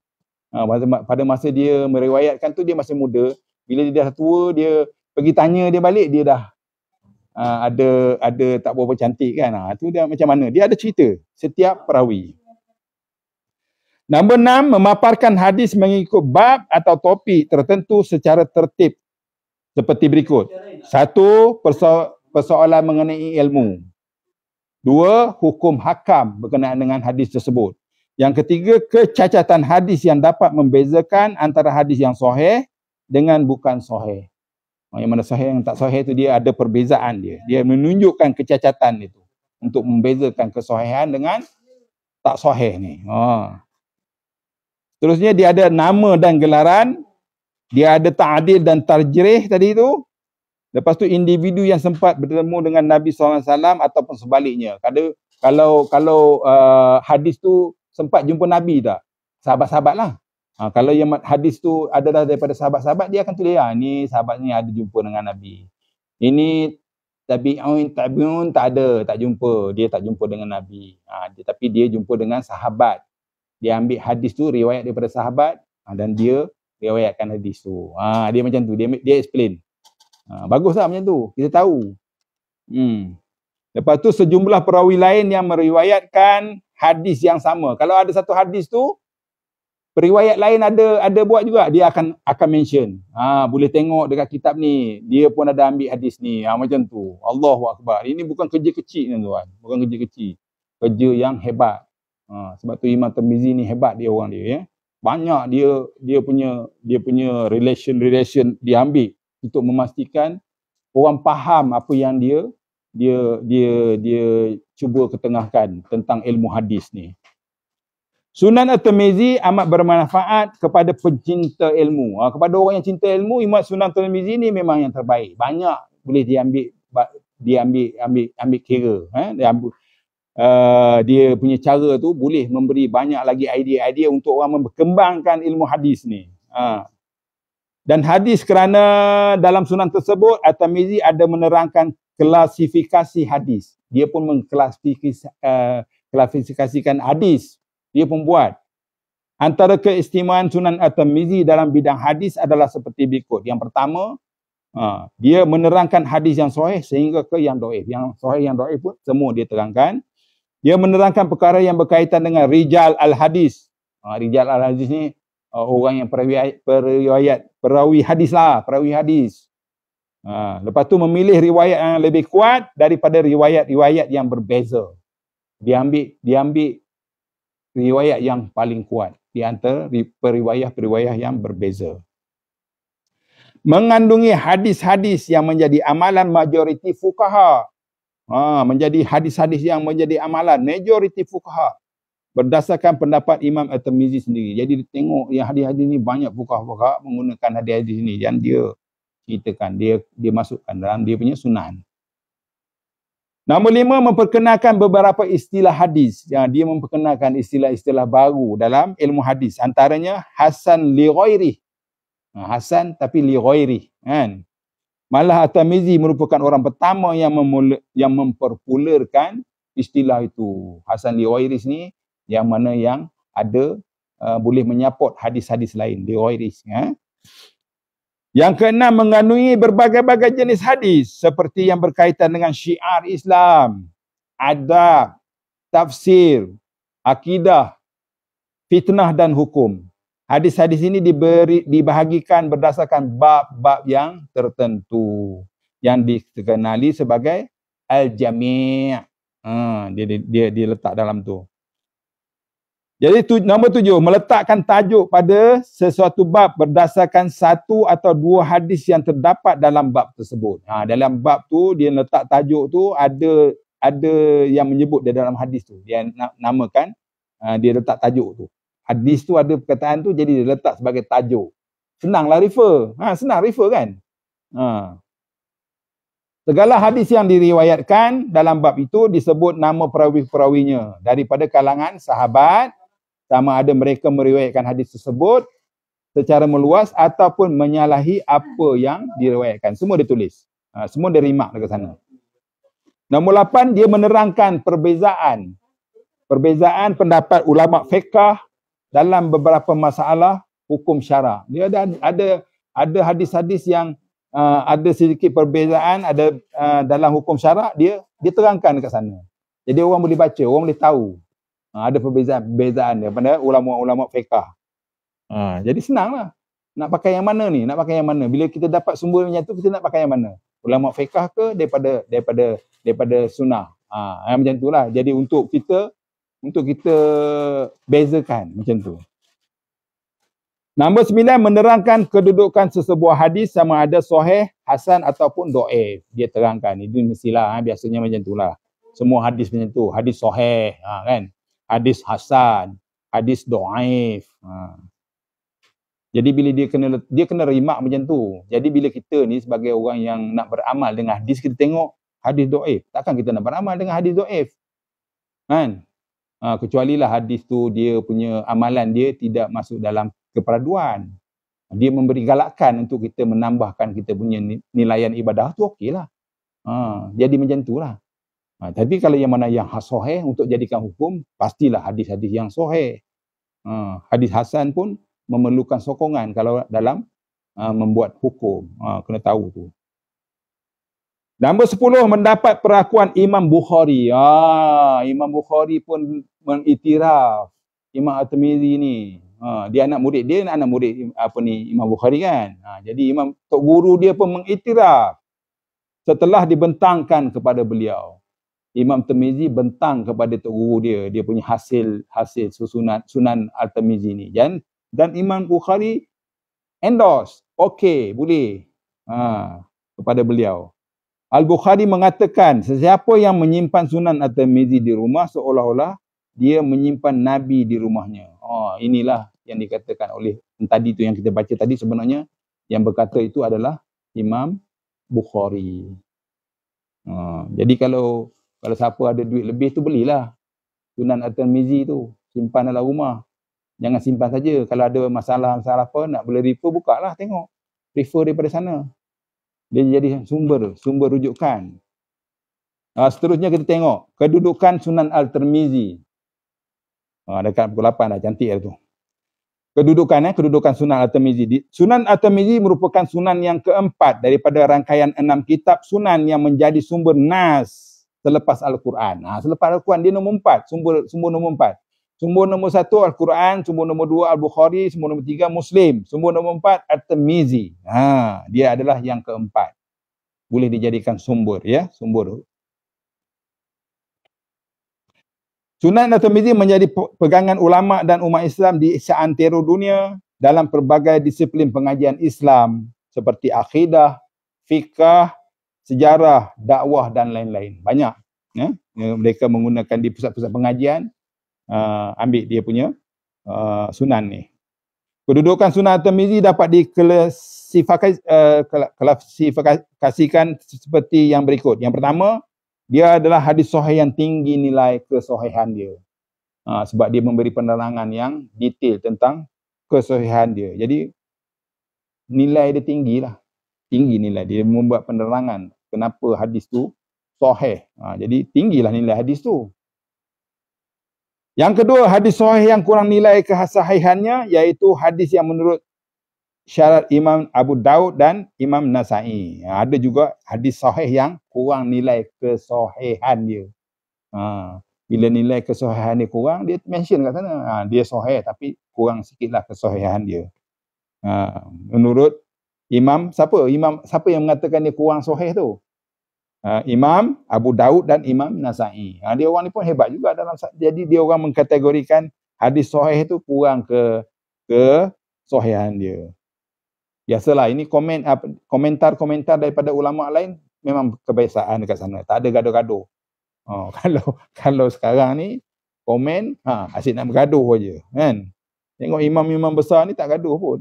Pada masa dia meriwayatkan tu dia masih muda. Bila dia dah tua, dia pergi tanya dia balik, dia dah ada tak berapa cantik kan. Tu dia macam mana? Dia ada cerita setiap perawi. Nombor 6, memaparkan hadis mengikut bab atau topik tertentu secara tertib seperti berikut. 1. Persoalan mengenai ilmu. 2. Hukum hakam berkenaan dengan hadis tersebut. Yang ketiga, kecacatan hadis yang dapat membezakan antara hadis yang sahih dengan bukan sahih. Yang mana sahih, yang tak sahih itu dia ada perbezaan dia. Dia menunjukkan kecacatan itu untuk membezakan kesahihan dengan tak sahih ni. Terusnya dia ada nama dan gelaran. Dia ada ta'dil dan tarjih tadi tu. Lepas tu individu yang sempat bertemu dengan Nabi SAW ataupun sebaliknya. Kalau hadis tu sempat jumpa Nabi tak? Sahabat-sahabat lah. Kalau yang hadis tu adalah daripada sahabat-sahabat, dia akan tulis, ni sahabat ni ada jumpa dengan Nabi. Ini tabi'un tak ada, tak jumpa. Dia tak jumpa dengan Nabi. Tapi dia jumpa dengan sahabat. Dia ambil hadis tu, riwayat daripada sahabat, dan dia riwayatkan hadis tu. Dia macam tu, dia explain. Bagus tak macam tu? Kita tahu. Lepas tu sejumlah perawi lain yang meriwayatkan hadis yang sama. Kalau ada satu hadis tu, periwayat lain ada buat juga, dia akan mention. Boleh tengok dekat kitab ni, dia pun ada ambil hadis ni. Macam tu. Allahu Akbar. Ini bukan kerja kecil tuan. Bukan kerja kecil. Kerja yang hebat. Sebab tu Imam Tirmizi ni hebat dia orang dia ya. Banyak dia punya relation dia ambil untuk memastikan orang faham apa yang dia cuba ketengahkan tentang ilmu hadis ni. Sunan At-Tirmizi amat bermanfaat kepada pencinta ilmu. Kepada orang yang cinta ilmu, Imam Sunan At-Tirmizi ni memang yang terbaik. Banyak boleh dia ambil kira. Dia punya cara tu boleh memberi banyak lagi idea-idea untuk orang berkembangkan ilmu hadis ni. Dan hadis kerana dalam sunan tersebut At-Tirmizi ada menerangkan klasifikasi hadis. Dia pun mengklasifikasikan hadis. Dia pun buat. Antara keistimewaan Sunan At-Tirmizi dalam bidang hadis adalah seperti berikut. Yang pertama, dia menerangkan hadis yang sahih sehingga ke yang dhaif. Yang sahih, yang dhaif pun semua dia terangkan. Dia menerangkan perkara yang berkaitan dengan rijal al-hadis. Rijal al-hadis ni orang yang perawi hadis lah, perawi hadis. Lepas tu memilih riwayat yang lebih kuat daripada riwayat-riwayat yang berbeza. Dia ambil riwayat yang paling kuat di antara periwayat-periwayat yang berbeza. Mengandungi hadis-hadis yang menjadi amalan majoriti fuqaha. Menjadi hadis-hadis yang menjadi amalan majoriti fuqaha berdasarkan pendapat Imam At-Tirmizi sendiri. Jadi tengok yang hadis-hadis ni banyak fuqaha menggunakan hadis-hadis ni dan dia ceritakan, dia masukkan dalam dia punya sunan. Nombor 5, memperkenalkan beberapa istilah hadis. Dia memperkenalkan istilah-istilah baru dalam ilmu hadis. Antaranya hasan li ghairi. Hasan tapi li ghairi, kan? Malah At-Tirmizi merupakan orang pertama yang memperpopularkan istilah itu. Hasan li ghairi ni yang mana yang ada boleh menyaport hadis-hadis lain, li ghairi. Yang keenam, mengandungi berbagai-bagai jenis hadis seperti yang berkaitan dengan syiar Islam, adab, tafsir, akidah, fitnah dan hukum. Hadis-hadis ini dibahagikan berdasarkan bab-bab yang tertentu yang dikenali sebagai al-jami'. Dia letak dalam tu. Jadi nombor 7, meletakkan tajuk pada sesuatu bab berdasarkan satu atau dua hadis yang terdapat dalam bab tersebut. Dalam bab tu dia letak tajuk tu, ada yang menyebut dia dalam hadis tu. Dia namakan, dia letak tajuk tu. Hadis tu ada perkataan tu, jadi dia letak sebagai tajuk. Senanglah refer. Senang refer kan? Segala hadis yang diriwayatkan dalam bab itu disebut nama perawi-perawinya daripada kalangan sahabat, sama ada mereka meriwayatkan hadis tersebut secara meluas ataupun menyalahi apa yang diriwayatkan. Semua ditulis. Semua dirimak dekat sana. Nombor 8, dia menerangkan perbezaan pendapat ulama fiqh dalam beberapa masalah hukum syarak. Dia ada hadis-hadis yang ada sedikit perbezaan ada dalam hukum syarak, dia terangkan dekat sana. Jadi orang boleh baca, orang boleh tahu ada perbezaan daripada ulama-ulama fiqh. Jadi senanglah. Nak pakai yang mana ni? Nak pakai yang mana? Bila kita dapat sumber menyatu, kita nak pakai yang mana? Ulama fiqh ke daripada sunnah? Macam itulah. Jadi untuk kita bezakan macam tu. Nombor 9, menerangkan kedudukan sesebuah hadis sama ada sahih, hasan ataupun dhaif. Dia terangkan. Ini mestilah biasanya macam itulah. Semua hadis macam tu. Hadis sahih, kan? Hadis hasan, hadis dhaif. Jadi bila dia kena rimak macam tu. Jadi bila kita ni sebagai orang yang nak beramal dengan hadis, kita tengok hadis dhaif. Takkan kita nak beramal dengan hadis dhaif? Kan? Kecuali lah hadis tu dia punya amalan dia tidak masuk dalam keperaduan. Dia memberi galakan untuk kita menambahkan kita punya nilaian ibadah tu, okeylah. Jadi macam tu lah. Tapi kalau yang mana yang sahih untuk jadikan hukum, pastilah hadis-hadis yang sahih. Hadis hasan pun memerlukan sokongan kalau dalam membuat hukum. Kena tahu tu. Nombor 10, mendapat perakuan Imam Bukhari. Imam Bukhari pun mengiktiraf Imam At-Tirmizi ni. Dia anak murid Imam Bukhari kan. Jadi Tok Guru dia pun mengiktiraf setelah dibentangkan kepada beliau. Imam Tirmizi bentang kepada Tok Guru dia punya hasil Sunan At-Tirmizi ni. Dan Imam Bukhari endorse, okey, boleh kepada beliau. Al-Bukhari mengatakan, sesiapa yang menyimpan Sunan At-Tirmizi di rumah seolah-olah dia menyimpan Nabi di rumahnya. Inilah yang dikatakan oleh tadi tu yang kita baca tadi, sebenarnya yang berkata itu adalah Imam Bukhari. Jadi kalau siapa ada duit lebih tu belilah Sunan At-Tirmizi tu, simpan dalam rumah. Jangan simpan saja. Kalau ada masalah apa nak boleh refer, bukalah tengok. Refer daripada sana. Dia jadi sumber rujukan. Seterusnya kita tengok kedudukan Sunan Al-Tirmizi. Dekat pukul 8 dah, cantik dah tu. Kedudukan Sunan At-Tirmizi. Sunan At-Tirmizi merupakan sunan yang keempat daripada rangkaian 6 kitab sunan yang menjadi sumber nas selepas Al-Quran. Selepas Al-Quran dia nombor 4, sumber nombor 4. Sumber nombor 1 Al-Quran, sumber nombor 2 Al-Bukhari, sumber nombor 3 Muslim, sumber nombor 4 At-Tirmizi. Dia adalah yang keempat. Boleh dijadikan sumber, ya, sumber. Sunan At-Tirmizi menjadi pegangan ulama dan umat Islam di seantero dunia dalam pelbagai disiplin pengajian Islam seperti akidah, fikah, sejarah, dakwah dan lain-lain. Banyak, ya. Mereka menggunakan di pusat-pusat pengajian, ambil dia punya sunan ni. Kedudukan Sunan At-Tirmizi dapat diklasifikasikan seperti yang berikut. Yang pertama, dia adalah hadis sahih yang tinggi nilai kesahihan dia. Sebab dia memberi penerangan yang detail tentang kesahihan dia. Jadi nilai dia tinggilah. Tinggi nilai dia, membuat penerangan kenapa hadis tu sahih. Jadi tinggilah nilai hadis tu. Yang kedua, hadis sahih yang kurang nilai kesahihannya iaitu hadis yang menurut syarat Imam Abu Daud dan Imam Nasa'i. Ada juga hadis sahih yang kurang nilai kesahihan dia. Bila nilai kesahihan dia kurang, dia mention kat sana. Dia sahih tapi kurang sikitlah kesahihan dia. Menurut siapa yang mengatakan dia kurang sahih tu? Imam Abu Daud dan Imam Nasa'i. Dia orang ni pun hebat juga dalam, jadi dia orang mengkategorikan hadis sahih tu kurang kesahihan dia. Biasalah ini komentar-komentar daripada ulama lain memang kebiasaan dekat sana. Tak ada gaduh-gaduh. Kalau sekarang ni komen asyik nak bergaduh aja, kan? Tengok imam-imam besar ni tak gaduh pun.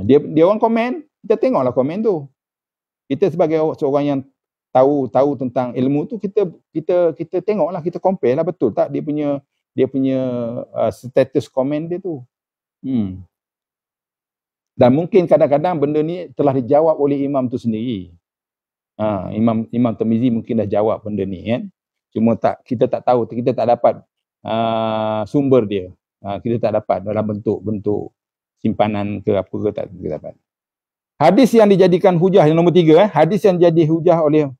Dia orang komen, kita tengoklah komen tu. Kita sebagai seorang yang tahu tentang ilmu tu, kita tengoklah, kita compare lah, betul tak dia punya status komen dia tu. Dan mungkin kadang-kadang benda ni telah dijawab oleh imam tu sendiri. Imam Tirmizi mungkin dah jawab benda ni kan. Cuma kita tak tahu, kita tak dapat sumber dia. Kita tak dapat dalam bentuk simpanan ke apa ke, tak kita dapat. Hadis yang dijadikan hujah yang nombor 3, hadis yang jadi hujah oleh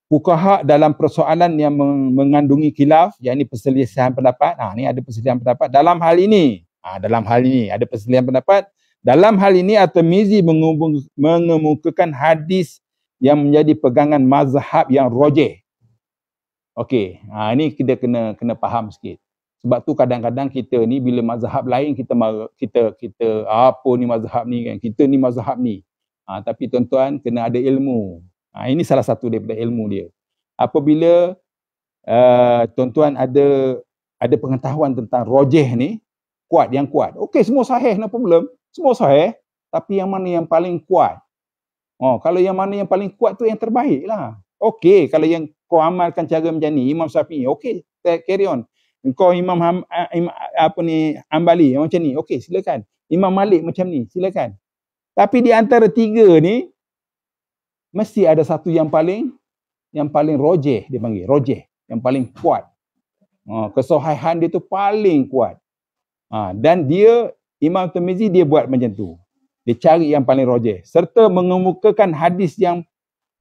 fuqaha dalam persoalan yang mengandungi khilaf, yakni perselisihan pendapat. Ni ada perselisihan pendapat dalam hal ini. Dalam hal ini ada perselisihan pendapat. Dalam hal ini At-Tirmizi mengemukakan hadis yang menjadi pegangan mazhab yang rajih. Okey, ini kita kena faham sikit. Sebab tu kadang-kadang kita ni bila mazhab lain kita apa ni mazhab ni kan, kita ni mazhab ni. Tapi tuan-tuan kena ada ilmu. Ini salah satu daripada ilmu dia. Apabila tuan-tuan ada pengetahuan tentang rajih ni, yang kuat. Okey, semua sahih, no problem. Semua sahih, tapi yang mana yang paling kuat? Kalau yang mana yang paling kuat tu yang terbaik lah. Okey, kalau yang kau amalkan cara macam ni, Imam Syafi'i, okey, carry on. Kau Imam Hambali macam ni, okey, silakan. Imam Malik macam ni, silakan. Tapi di antara tiga ni mesti ada satu yang paling rajih, dia panggil rajih, yang paling kuat. Kesahihan dia tu paling kuat. Dan Imam Tirmizi dia buat macam tu. Dia cari yang paling rajih serta mengemukakan hadis yang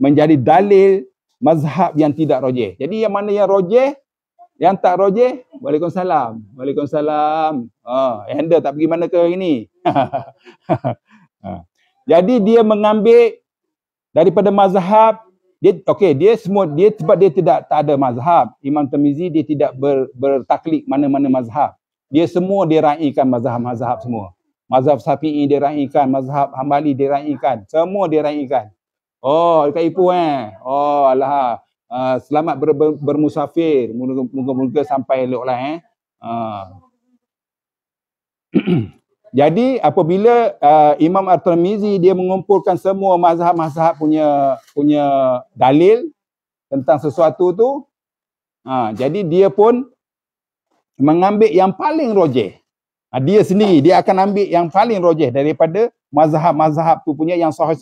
menjadi dalil mazhab yang tidak rajih. Jadi yang mana yang rajih, yang tak rajih, Waalaikumsalam. Waalaikumsalam. Anda tak pergi mana ke hari ni? Jadi dia mengambil daripada mazhab dia, sebab dia tak ada mazhab. Imam Tirmizi dia tidak bertaklid mana-mana mazhab. Dia raikan mazhab-mazhab semua. Mazhab Syafi'i dia raikan, mazhab Hambali dia raikan, semua dia raikan. Dekat Ipoh alah. Selamat bermusafir. Moga-moga sampai eloklah Jadi apabila Imam At-Tirmizi dia mengumpulkan semua mazhab-mazhab punya dalil tentang sesuatu tu, jadi dia pun mengambil yang paling rajih. Dia sendiri dia akan ambil yang paling rajih daripada mazhab-mazhab tu punya yang sahih.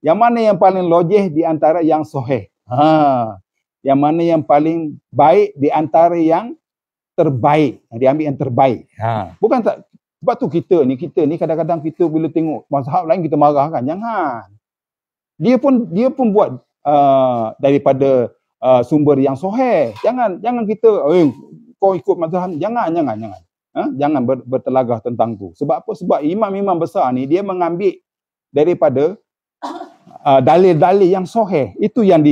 Yang mana yang paling rajih di antara yang sahih. Yang mana yang paling baik di antara yang terbaik. Dia ambil yang terbaik. Bukan tak, sebab tu kita ni kadang-kadang kita bila tengok mazhab lain kita marah kan. Jangan. Dia pun buat daripada sumber yang sahih. Jangan kita kau ikut mazhab ni. Jangan. Jangan bertelagah tentang tu. Sebab apa? Sebab imam-imam besar ni dia mengambil daripada dalil-dalil yang sahih. Itu yang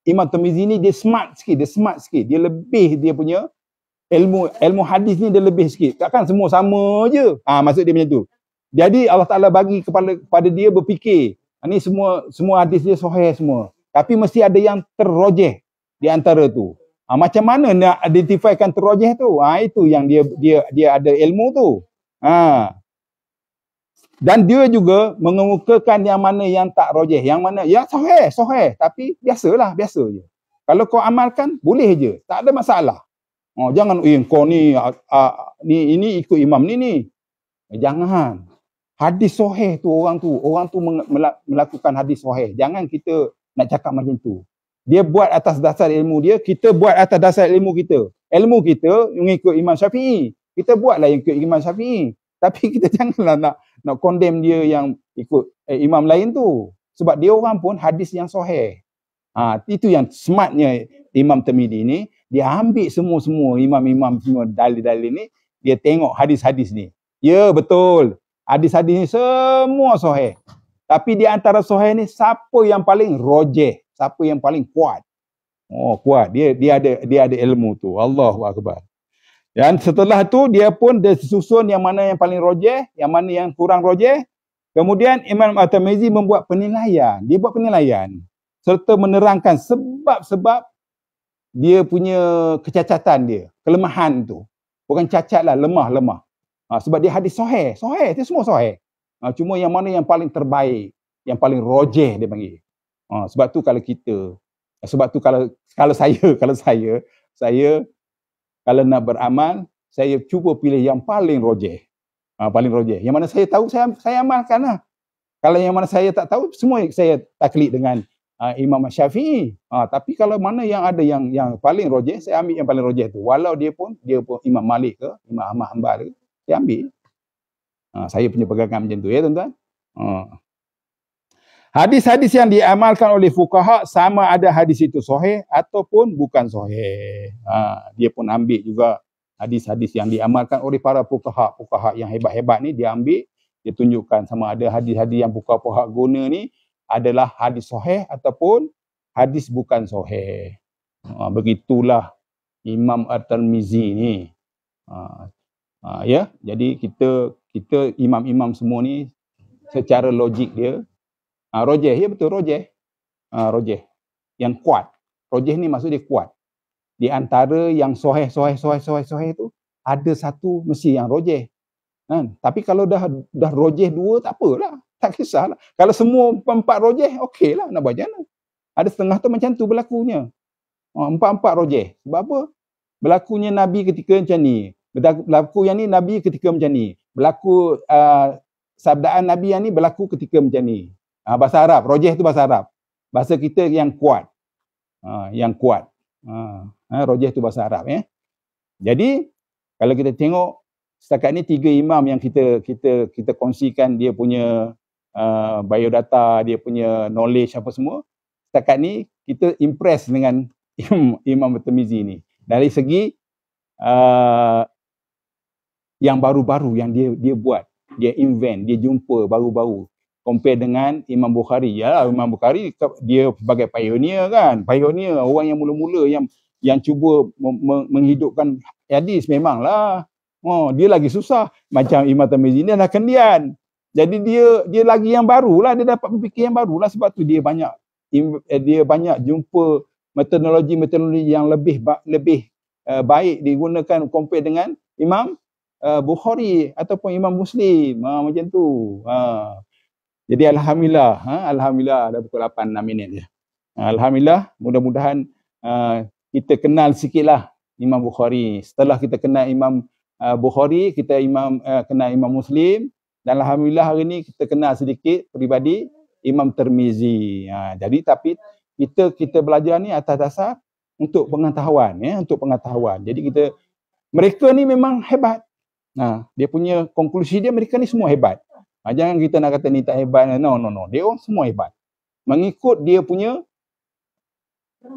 Imam Tirmizi ni dia smart sikit. Dia lebih, dia punya ilmu hadis ni dia lebih sikit. Takkan semua sama je. Maksud dia macam tu. Jadi Allah Ta'ala bagi kepada dia berfikir. Ni semua hadis dia sahih semua. Tapi mesti ada yang terrajih di antara tu. Macam mana nak identifikan terrajih tu? Itu yang dia ada ilmu tu. Dan dia juga mengemukakan yang mana yang tak rajih, yang mana yang sahih, tapi biasa je. Kalau kau amalkan boleh je, tak ada masalah. Jangan kau ni ini ikut imam ni. Jangan. Hadis sahih tu orang tu melakukan hadis sahih. Jangan kita nak cakap macam tu. Dia buat atas dasar ilmu dia, kita buat atas dasar ilmu kita. Ilmu kita mengikut Imam Syafi'i. Kita buatlah yang ikut Imam Syafi'i. Tapi kita janganlah nak condemn dia yang ikut imam lain tu. Sebab dia orang pun hadis yang sahih. Itu yang smartnya Imam Tirmizi ni. Dia ambil semua imam-imam semua dalil-dalil ni. Dia tengok hadis-hadis ni. Ya betul. Hadis-hadis ni semua sahih. Tapi di antara sahih ni siapa yang paling rajih? Siapa yang paling kuat? Kuat. Dia ada ilmu tu. Allahu Akbar. Dan setelah tu dia pun dia susun yang mana yang paling rajih, yang mana yang kurang rajih. Kemudian Imam At-Tirmizi membuat penilaian. Dia buat penilaian serta menerangkan sebab-sebab dia punya kecacatan dia, kelemahan tu. Bukan cacat lah, lemah. Sebab dia hadis sahih, dia semua sahih. Cuma yang mana yang paling terbaik, yang paling rajih dia panggil. Sebab tu kalau saya kalau nak beramal, saya cuba pilih yang paling rajih. Paling rojeh. Yang mana saya tahu, saya amalkan lah. Kalau yang mana saya tak tahu, semua saya taklid dengan Imam Syafi'i. Tapi kalau mana yang ada yang paling rojeh, saya ambil yang paling rojeh tu. Walau dia pun Imam Malik ke, Imam Ahmad Hanbal ke, saya ambil. Saya punya pegangan macam tu ya tuan-tuan. Hadis-hadis yang diamalkan oleh fuqaha, sama ada hadis itu sahih ataupun bukan sahih. Dia pun ambil juga hadis-hadis yang diamalkan oleh para fuqaha yang hebat-hebat ni, dia ambil, dia tunjukkan sama ada hadis-hadis yang fuqaha guna ni adalah hadis sahih ataupun hadis bukan sahih. Begitulah Imam At-Tirmizi ni. Ya, jadi kita imam-imam semua ni secara logik dia rojeh, ya betul, rojeh. Rojeh yang kuat. Rojeh ni maksud dia kuat. Di antara yang sahih tu ada satu mesti yang rojeh. Tapi kalau dah rojeh dua, tak apalah, tak kisahlah. Kalau semua empat rojeh, okeylah, nak buat macam mana? Ada setengah tu macam tu berlakunya. Empat rojeh. Sebab apa? Berlakunya Nabi ketika macam ni. Berlaku yang ni Nabi ketika macam ni. Berlaku sabdaan Nabi yang ni berlaku ketika macam ni. Bahasa Arab, rojeh tu bahasa Arab. Bahasa kita yang kuat. Yang kuat. Rojeh tu bahasa Arab ya. Jadi kalau kita tengok setakat ni 3 imam yang kita kongsikan dia punya biodata, dia punya knowledge apa semua. Setakat ni kita impress dengan Imam At-Tirmizi ni. Dari segi yang baru-baru yang dia buat, dia invent, dia jumpa baru-baru. Compare dengan Imam Bukhari. Ya, Imam Bukhari dia sebagai pioneer kan. Pioneer, orang yang mula-mula yang cuba menghidupkan hadis memanglah. Dia lagi susah. Macam Imam Tirmizi ni dah kendian. Jadi dia lagi yang barulah, dia dapat berfikir yang barulah, sebab tu dia banyak jumpa metodologi yang lebih baik digunakan compare dengan Imam Bukhari ataupun Imam Muslim. Macam tu. Jadi alhamdulillah dah pukul 8 6 minit je. Alhamdulillah, mudah-mudahan kita kenal sikitlah Imam Bukhari. Setelah kita kenal Imam Bukhari, kita kenal Imam Muslim, dan alhamdulillah hari ni kita kenal sedikit peribadi Imam Tirmizi. Jadi tapi kita belajar ni atas dasar untuk pengetahuan ya, untuk pengetahuan. Jadi mereka ni memang hebat. Dia punya konklusi dia, mereka ni semua hebat. Jangan kita nak kata ni tak hebat. No. Dia orang semua hebat. Mengikut dia punya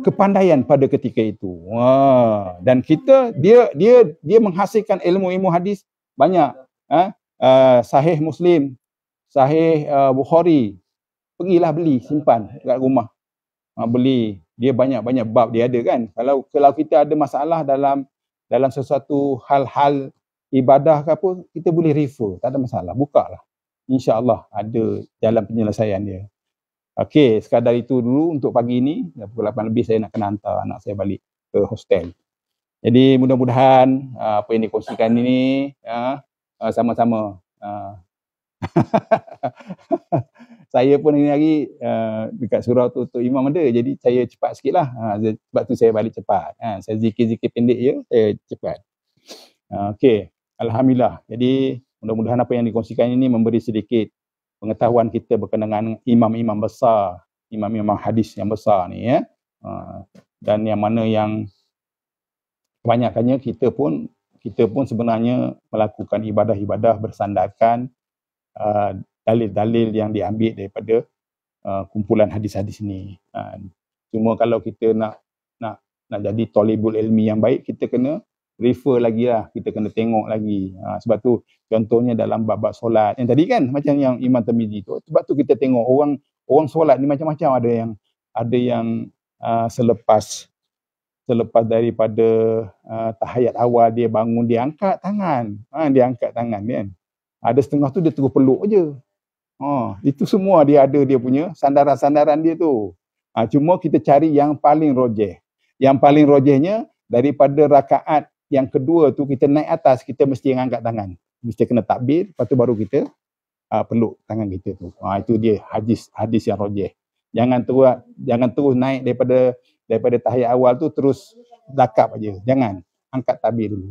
kepandaian pada ketika itu. Dan dia menghasilkan ilmu hadis banyak. Sahih Muslim, Sahih Bukhari. Pergilah beli, simpan kat rumah. Beli. Dia banyak-banyak bab dia ada kan. Kalau kita ada masalah dalam sesuatu hal-hal ibadah ke apa, kita boleh refer, tak ada masalah. Bukalah. InsyaAllah ada jalan penyelesaian dia. Okey, sekadar itu dulu untuk pagi ini. Pukul 8 lebih saya nak kena hantar anak saya balik ke hostel. Jadi mudah-mudahan apa yang dikongsikan ini sama-sama. Saya pun hari dekat surau tu imam ada, jadi saya cepat sikit lah. Sebab tu saya balik cepat. Saya zikir-zikir pendek je, saya cepat. Okey, alhamdulillah. Jadi mudah-mudahan apa yang dikongsikan ini memberi sedikit pengetahuan kita berkenaan dengan imam-imam besar, imam-imam hadis yang besar ni ya. Dan yang mana yang kebanyakannya kita pun sebenarnya melakukan ibadah-ibadah bersandarkan dalil-dalil yang diambil daripada kumpulan hadis-hadis ni. Cuma kalau kita nak jadi talibul ilmi yang baik, kita kena refer lagi lah, kita kena tengok lagi. Sebab tu contohnya dalam bab solat yang tadi kan, macam yang Imam Tirmizi tu, sebab tu kita tengok orang solat ni macam-macam. Ada yang selepas daripada tahiyat awal dia bangun, dia angkat tangan. Dia angkat tangan kan. Ada setengah tu dia terus peluk je. Itu semua dia ada dia punya sandaran-sandaran dia tu. Cuma kita cari yang paling rojeh. Yang paling rojehnya daripada rakaat yang kedua tu kita naik atas, kita mesti angkat tangan. Mesti kena takbir, lepas tu baru kita peluk tangan kita tu. Itu dia hadis yang rojeh. Jangan terus naik daripada tahiyat awal tu terus dakap aja. Jangan, angkat takbir dulu.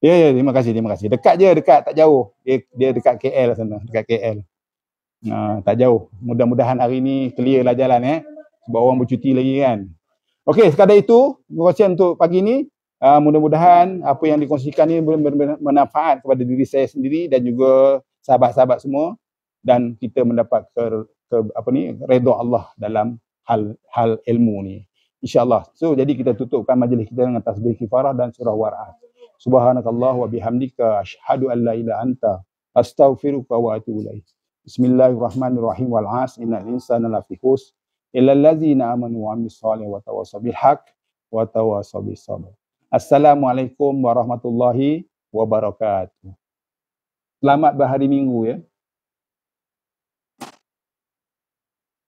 Ya, ya, terima kasih, terima kasih. Dekat je, dekat, tak jauh. Dia dekat KL sana, dekat KL. Tak jauh. Mudah-mudahan hari ni clear lah jalan sebab orang bercuti lagi kan. Okey, sekadar itu kongsian untuk pagi ni. Mudah-mudahan apa yang dikongsikan ni bermanfaat kepada diri saya sendiri dan juga sahabat-sahabat semua, dan kita mendapat redha Allah dalam hal ilmu ni, insya-Allah. So jadi kita tutupkan majlis kita dengan tasbih kifarah dan surah War'at. Subhanakallah wa bihamdika asyhadu an la ilaha anta astaghfiruka wa atubu ilaik. Bismillahirrahmanirrahim. Wal 'asri innal insana lafi khusr illa allazina amanu wa amilus solihati wa tawassaw bil haqq wa tawassaw bis sabr. Assalamualaikum warahmatullahi wabarakatuh. Selamat berhari Minggu ya.